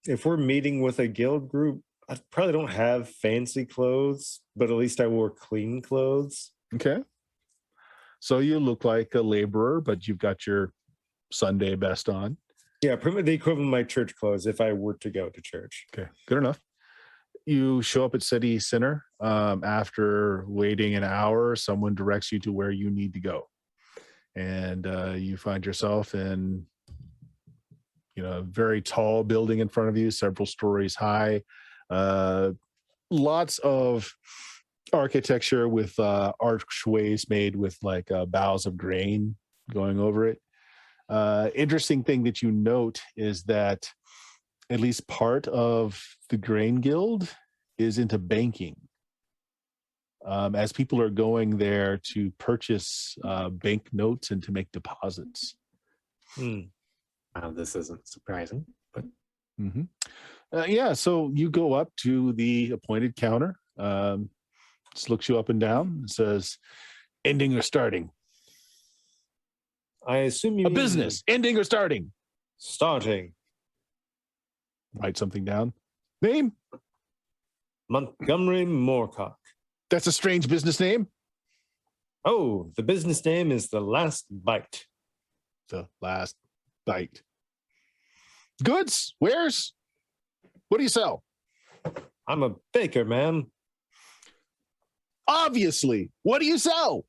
if we're meeting with a guild group, I probably don't have fancy clothes, but at least I wore clean clothes. Okay. So you look like a laborer, but you've got your Sunday best on. Yeah, pretty much the equivalent of my church clothes if I were to go to church. Okay, good enough. You show up at city center. After waiting an hour, someone directs you to where you need to go. And you find yourself in a very tall building in front of you, several stories high. Lots of architecture with archways made with like boughs of grain going over it. Interesting thing that you note is that at least part of the grain guild is into banking. As people are going there to purchase bank notes and to make deposits. This isn't surprising, but so you go up to the appointed counter. Just looks you up and down and says, ending or starting? I assume you A mean business, ending or starting? starting. Write something down. Name? Montgomery Moorcock. That's a strange business name. Oh, the business name is The Last Bite. The Last Bite. Goods? Wares? What do you sell? I'm a baker, man. Obviously. What do you sell?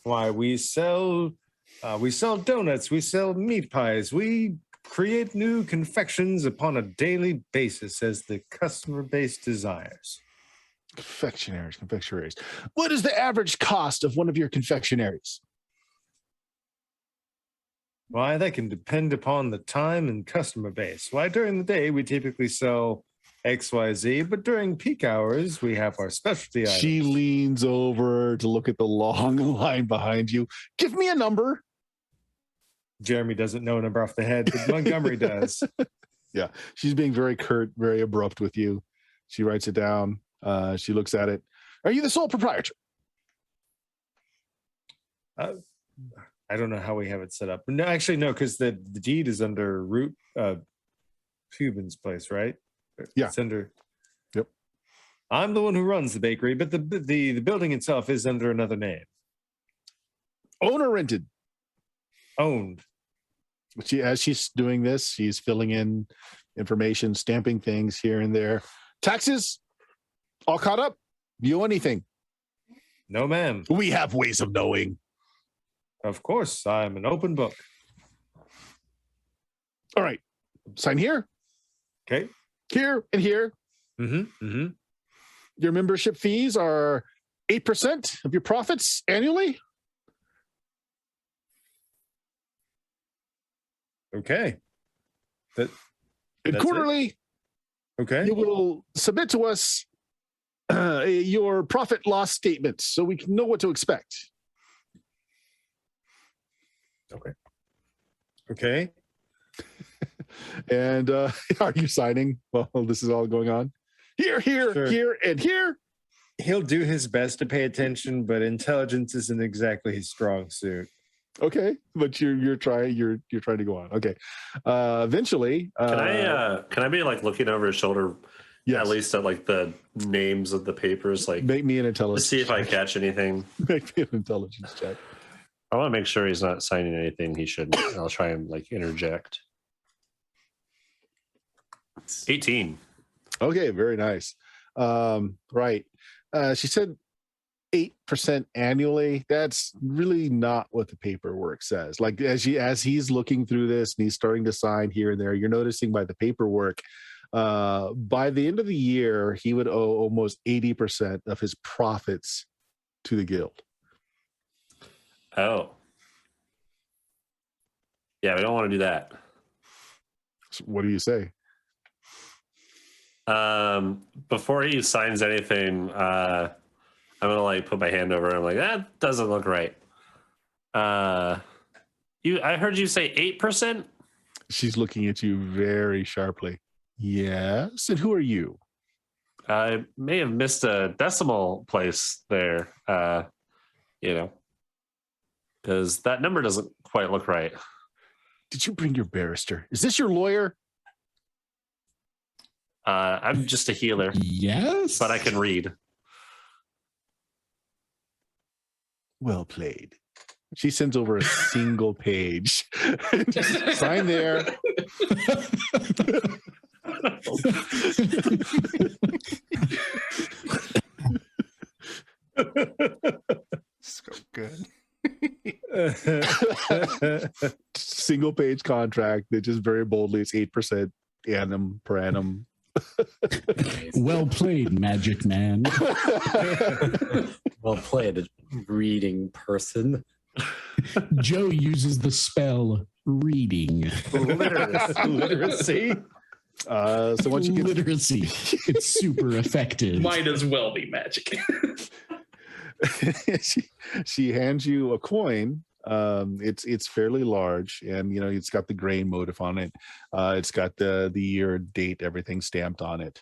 Why, we sell donuts, we sell meat pies, we create new confections upon a daily basis as the customer base desires. Confectionaries. What is the average cost of one of your confectionaries? Why, that can depend upon the time and customer base. Why, during the day, we typically sell XYZ, but during peak hours, we have our specialty items. She leans over to look at the long line behind you. Give me a number. Jeremy doesn't know a number off the head, but Montgomery does. Yeah, she's being very curt, very abrupt with you. She writes it down. She looks at it. Are you the sole proprietor? I don't know how we have it set up. No, actually, no, because the deed is under Root Cuban's place, right? Yeah. It's under. Yep. I'm the one who runs the bakery, but the building itself is under another name. Owned or rented? Owned. As she's doing this, she's filling in information, stamping things here and there. Taxes? All caught up? You owe anything? No, ma'am. We have ways of knowing. Of course, I'm an open book. All right. Sign here. Okay. Here and here. Mm-hmm. Mm-hmm. Your membership fees are 8% of your profits annually. Okay. And That's quarterly, Okay. you will submit to us your profit loss statements so we can know what to expect. Okay. And are you signing while this is all going on? Here, Sure. here, and here. He'll do his best to pay attention, but intelligence isn't exactly his strong suit. Okay, but you're trying to go on. Okay. Eventually, Can I be like looking over his shoulder, yes. at least at like the names of the papers, like Make me an to intelligence. see if I catch anything. Make me an intelligence check. I want to make sure he's not signing anything he shouldn't. I'll try and like interject. 18. Okay, very nice. Right. She said 8% annually. That's really not what the paperwork says. Like as he's looking through this and he's starting to sign here and there, you're noticing by the paperwork, by the end of the year, he would owe almost 80% of his profits to the guild. Oh. Yeah, we don't want to do that. So what do you say? Before he signs anything, I'm gonna like put my hand over and I'm like, that doesn't look right. I heard you say 8%? She's looking at you very sharply. Yes. And who are you? I may have missed a decimal place there, because that number doesn't quite look right. Did you bring your barrister? Is this your lawyer? I'm just a healer, Yes. but I can read. Well played. She sends over a single page. Just sign there. So good. Single page contract that just very boldly it's 8% annum per annum. Well played, Magic Man. Well played, reading person. Joe uses the spell reading. Literacy. So once you get Literacy, it's super effective. Might as well be magic. she hands you a coin. It's fairly large, and it's got the grain motif on it. It's got the year, date, everything stamped on it.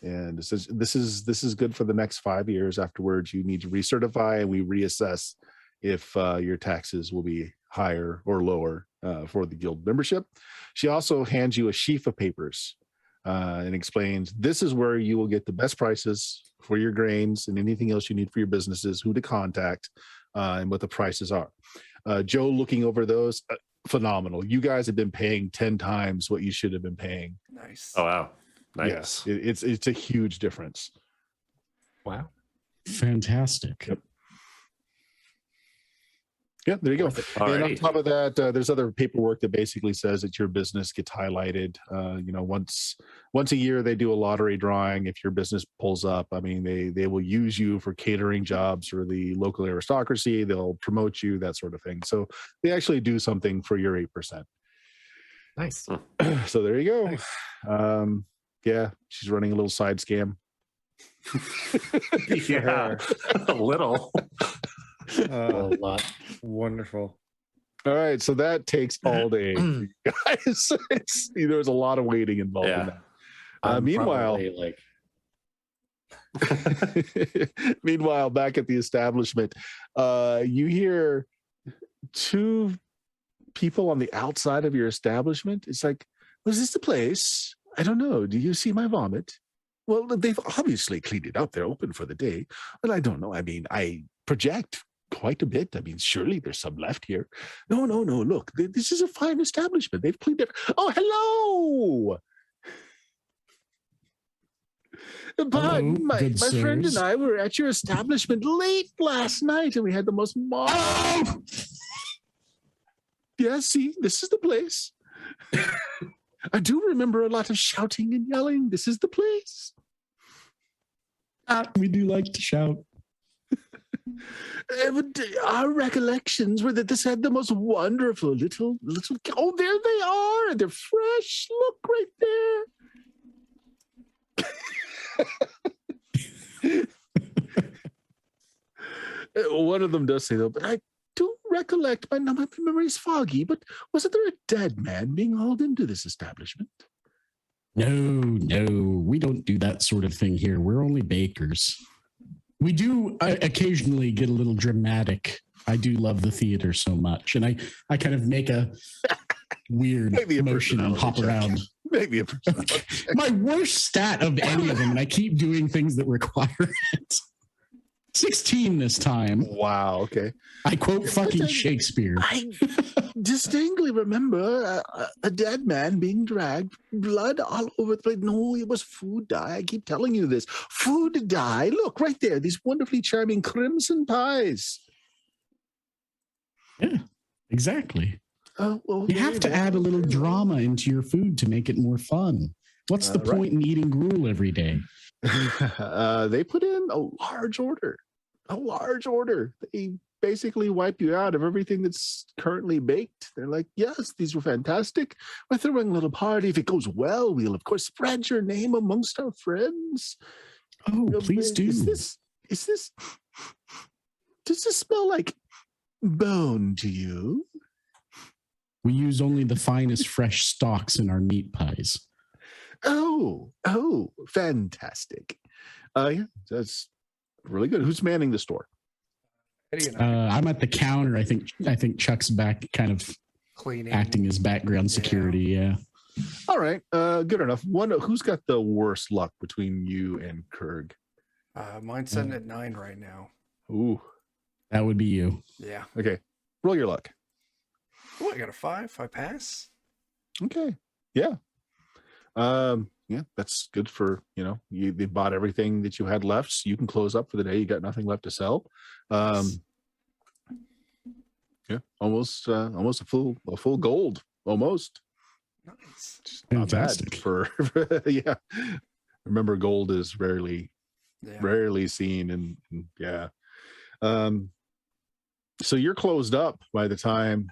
And it says this is good for the next 5 years. Afterwards, you need to recertify, and we reassess if your taxes will be higher or lower for the guild membership. She also hands you a sheaf of papers and explains this is where you will get the best prices for your grains and anything else you need for your businesses, who to contact, and what the prices are. Joe, looking over those, phenomenal. You guys have been paying 10 times what you should have been paying. Nice. Oh wow, nice. Yes, it's a huge difference. Wow. Fantastic. Yep. Yeah, there you go. All And on right. top of that, there's other paperwork that basically says that your business gets highlighted. Once a year they do a lottery drawing. If your business pulls up, I mean, they will use you for catering jobs for the local aristocracy. They'll promote you, that sort of thing. So they actually do something for your 8%. Nice. So there you go. Nice. Yeah, she's running a little side scam. Yeah, a little. A lot. Wonderful. All right, so that takes all day, guys. There's a lot of waiting involved in that. I'm Meanwhile, probably, like, meanwhile, back at the establishment, you hear two people on the outside of your establishment. It's like, was this the place? I don't know. Do you see my vomit? Well, they've obviously cleaned it up. They're open for the day. But I don't know. I mean, I project quite a bit. I mean, surely there's some left here. No. Look, this is a fine establishment. They've cleaned it. Oh, hello. But my friend and I were at your establishment late last night, and we had the most Yeah, see, this is the place. I do remember a lot of shouting and yelling. This is the place. We do like to shout. Our recollections were that this had the most wonderful little. Oh, there they are, and they're fresh. Look right there. One of them does say though, but I do recollect my memory is foggy. But wasn't there a dead man being hauled into this establishment? No, we don't do that sort of thing here. We're only bakers. We do occasionally get a little dramatic. I do love the theater so much. And I kind of make a weird motion and hop around. Maybe a personality. My worst stat of any of them, and I keep doing things that require it. 16 this time. Wow, okay. I quote fucking Shakespeare. I distinctly remember a dead man being dragged, blood all over the place. No, it was food dye. I keep telling you this. Food dye. Look, right there. These wonderfully charming crimson pies. Yeah, exactly. Well, You have to add a little drama into your food to make it more fun. What's the point in eating gruel every day? They put in a large order. They basically wipe you out of everything that's currently baked. They're like, yes, these were fantastic. We're throwing a little party. If it goes well, we'll of course spread your name amongst our friends. Oh, please do. Does this smell like bone to you? We use only the finest fresh stalks in our meat pies. Oh, fantastic. Yeah, that's really good. Who's manning the store? I'm at the counter. I think Chuck's back, kind of Cleaning, acting as background security. Yeah. All right, good enough. Who's got the worst luck between you and Kurg? Mine's sitting at 9 right now. Ooh, That would be you. Yeah. okay. Roll your luck. Oh, I got a 5. I pass. Okay. Yeah. Yeah, that's good for, they bought everything that you had left, so you can close up for the day. You got nothing left to sell. Yeah, almost a full gold, almost. Nice. Not Fantastic. bad for yeah. Remember, gold is rarely seen, and yeah. So you're closed up by the time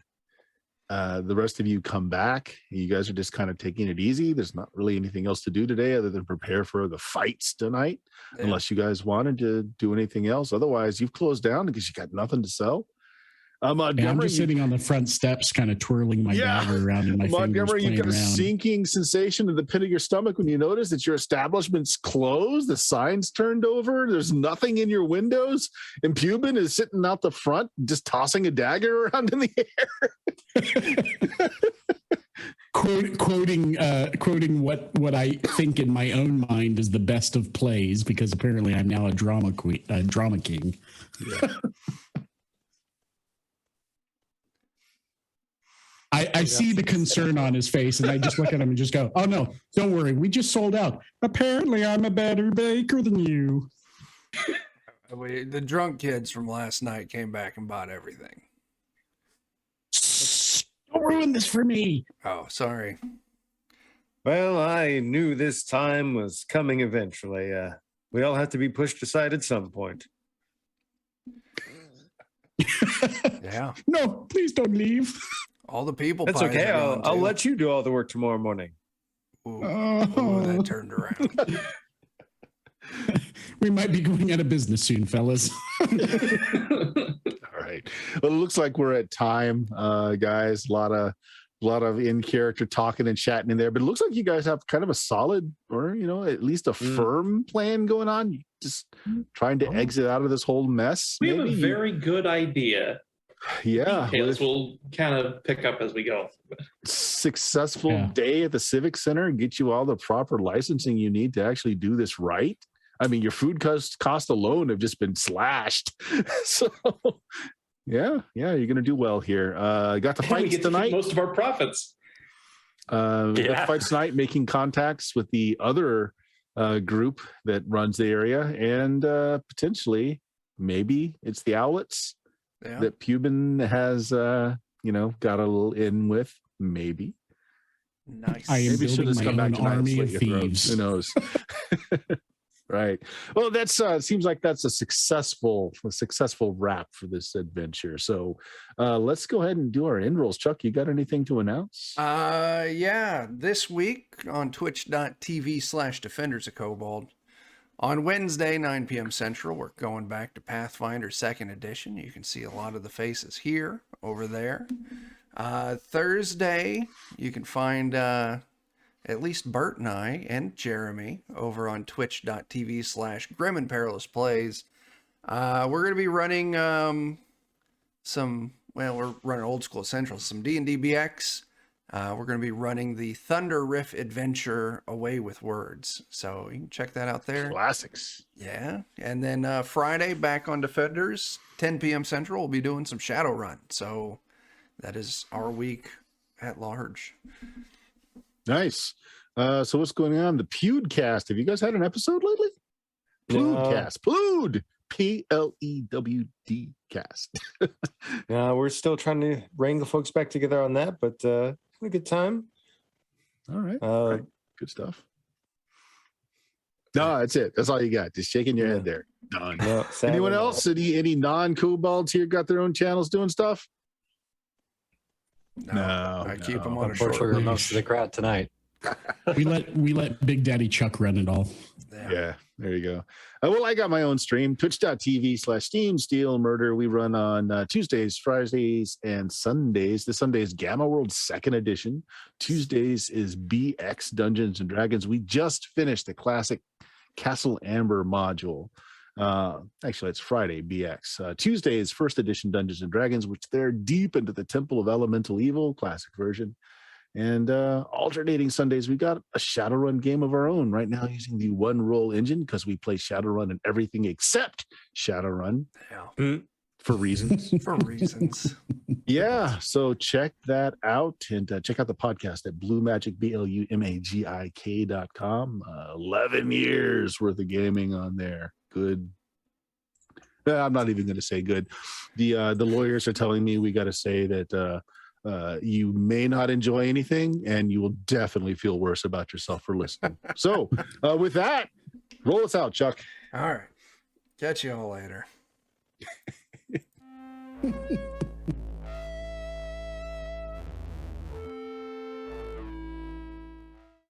the rest of you come back. You guys are just kind of taking it easy. There's not really anything else to do today other than prepare for the fights tonight, unless you guys wanted to do anything else. Otherwise, you've closed down because you got nothing to sell. Yeah, I'm just sitting on the front steps, kind of twirling my dagger around in my Montgomery, fingers, you got a playing around. sinking sensation in the pit of your stomach when you notice that your establishment's closed, the sign's turned over, there's nothing in your windows, and Pubin is sitting out the front just tossing a dagger around in the air. Quoting what I think in my own mind is the best of plays, because apparently I'm now a drama king. Yeah. I see the concern on his face, and I just look at him and just go, "Oh no, don't worry, we just sold out. Apparently, I'm a better baker than you." The drunk kids from last night came back and bought everything. Don't ruin this for me. Oh, sorry. Well, I knew this time was coming eventually. We all have to be pushed aside at some point. Yeah. No, please don't leave. All the people. That's pies okay. are I'll gone, too. let you do all the work tomorrow morning. Ooh, Oh. that turned around. We might be going out of business soon, fellas. All right. Well, it looks like we're at time, guys. A lot of in character talking and chatting in there, but it looks like you guys have kind of a solid, or at least a firm plan going on. Just trying to exit out of this whole mess. We have a maybe? very good idea. Yeah. Details we'll kind of pick up as we go. Successful day at the Civic Center and get you all the proper licensing you need to actually do this right. I mean, your food cost alone have just been slashed. So yeah, you're gonna do well here. Got the We fights get to tonight. keep most of our profits. Got the fights tonight, making contacts with the other group that runs the area, and potentially, maybe it's the Owlets that Pubin has, got a little in with. Maybe. Nice. I am Maybe she'll building just my come back own tonight and army slit of your throat. thieves. Who knows? Right. Well, that's seems like that's a successful wrap for this adventure. So let's go ahead and do our end rolls. Chuck, you got anything to announce? Yeah. This week on twitch.tv/Defenders of Kobold. On Wednesday, 9 p.m. Central, we're going back to Pathfinder 2nd Edition. You can see a lot of the faces here, over there. Thursday, you can find at least Bert and I and Jeremy over on twitch.tv/Grim and Perilous Plays. We're going to be running we're running Old School Essentials, some D&D BX. We're going to be running the Thunder Riff Adventure Away with Words. So you can check that out there. Classics. Yeah. And then Friday, back on Defenders, 10 p.m. Central, we'll be doing some Shadowrun. So that is our week at large. Nice. So what's going on? The Pewdcast. Have you guys had an episode lately? Pewdcast. Pewd. PLEWD cast. Yeah, we're still trying to wrangle folks back together on that, but having a good time. All right. Right. Good stuff. No, that's it. That's all you got. Just shaking your head there. Done. No, anyone else? Any non-kobolds here got their own channels doing stuff? No, I keep them on a short Unfortunately, leash. most of the crowd tonight. we let Big Daddy Chuck run it all. Yeah, there you go. Well, I got my own stream, twitch.tv/Steam Steel Murder. We run on Tuesdays, Fridays, and Sundays. This Sunday is Gamma World 2nd Edition. Tuesdays is BX Dungeons and Dragons. We just finished the classic Castle Amber module. Actually, it's Friday, BX. Tuesday is 1st Edition Dungeons and Dragons, which they're deep into the Temple of Elemental Evil, classic version. And alternating Sundays, we got a Shadowrun game of our own right now using the one roll engine because we play Shadowrun and everything except Shadowrun for reasons. For reasons. Yeah. So check that out and check out the podcast at BlueMagic, BLUMAGIK.com. 11 years worth of gaming on there. Good. I'm not even going to say good. The lawyers are telling me we got to say that you may not enjoy anything, and you will definitely feel worse about yourself for listening. So, with that, roll us out, Chuck. All right. Catch you all later.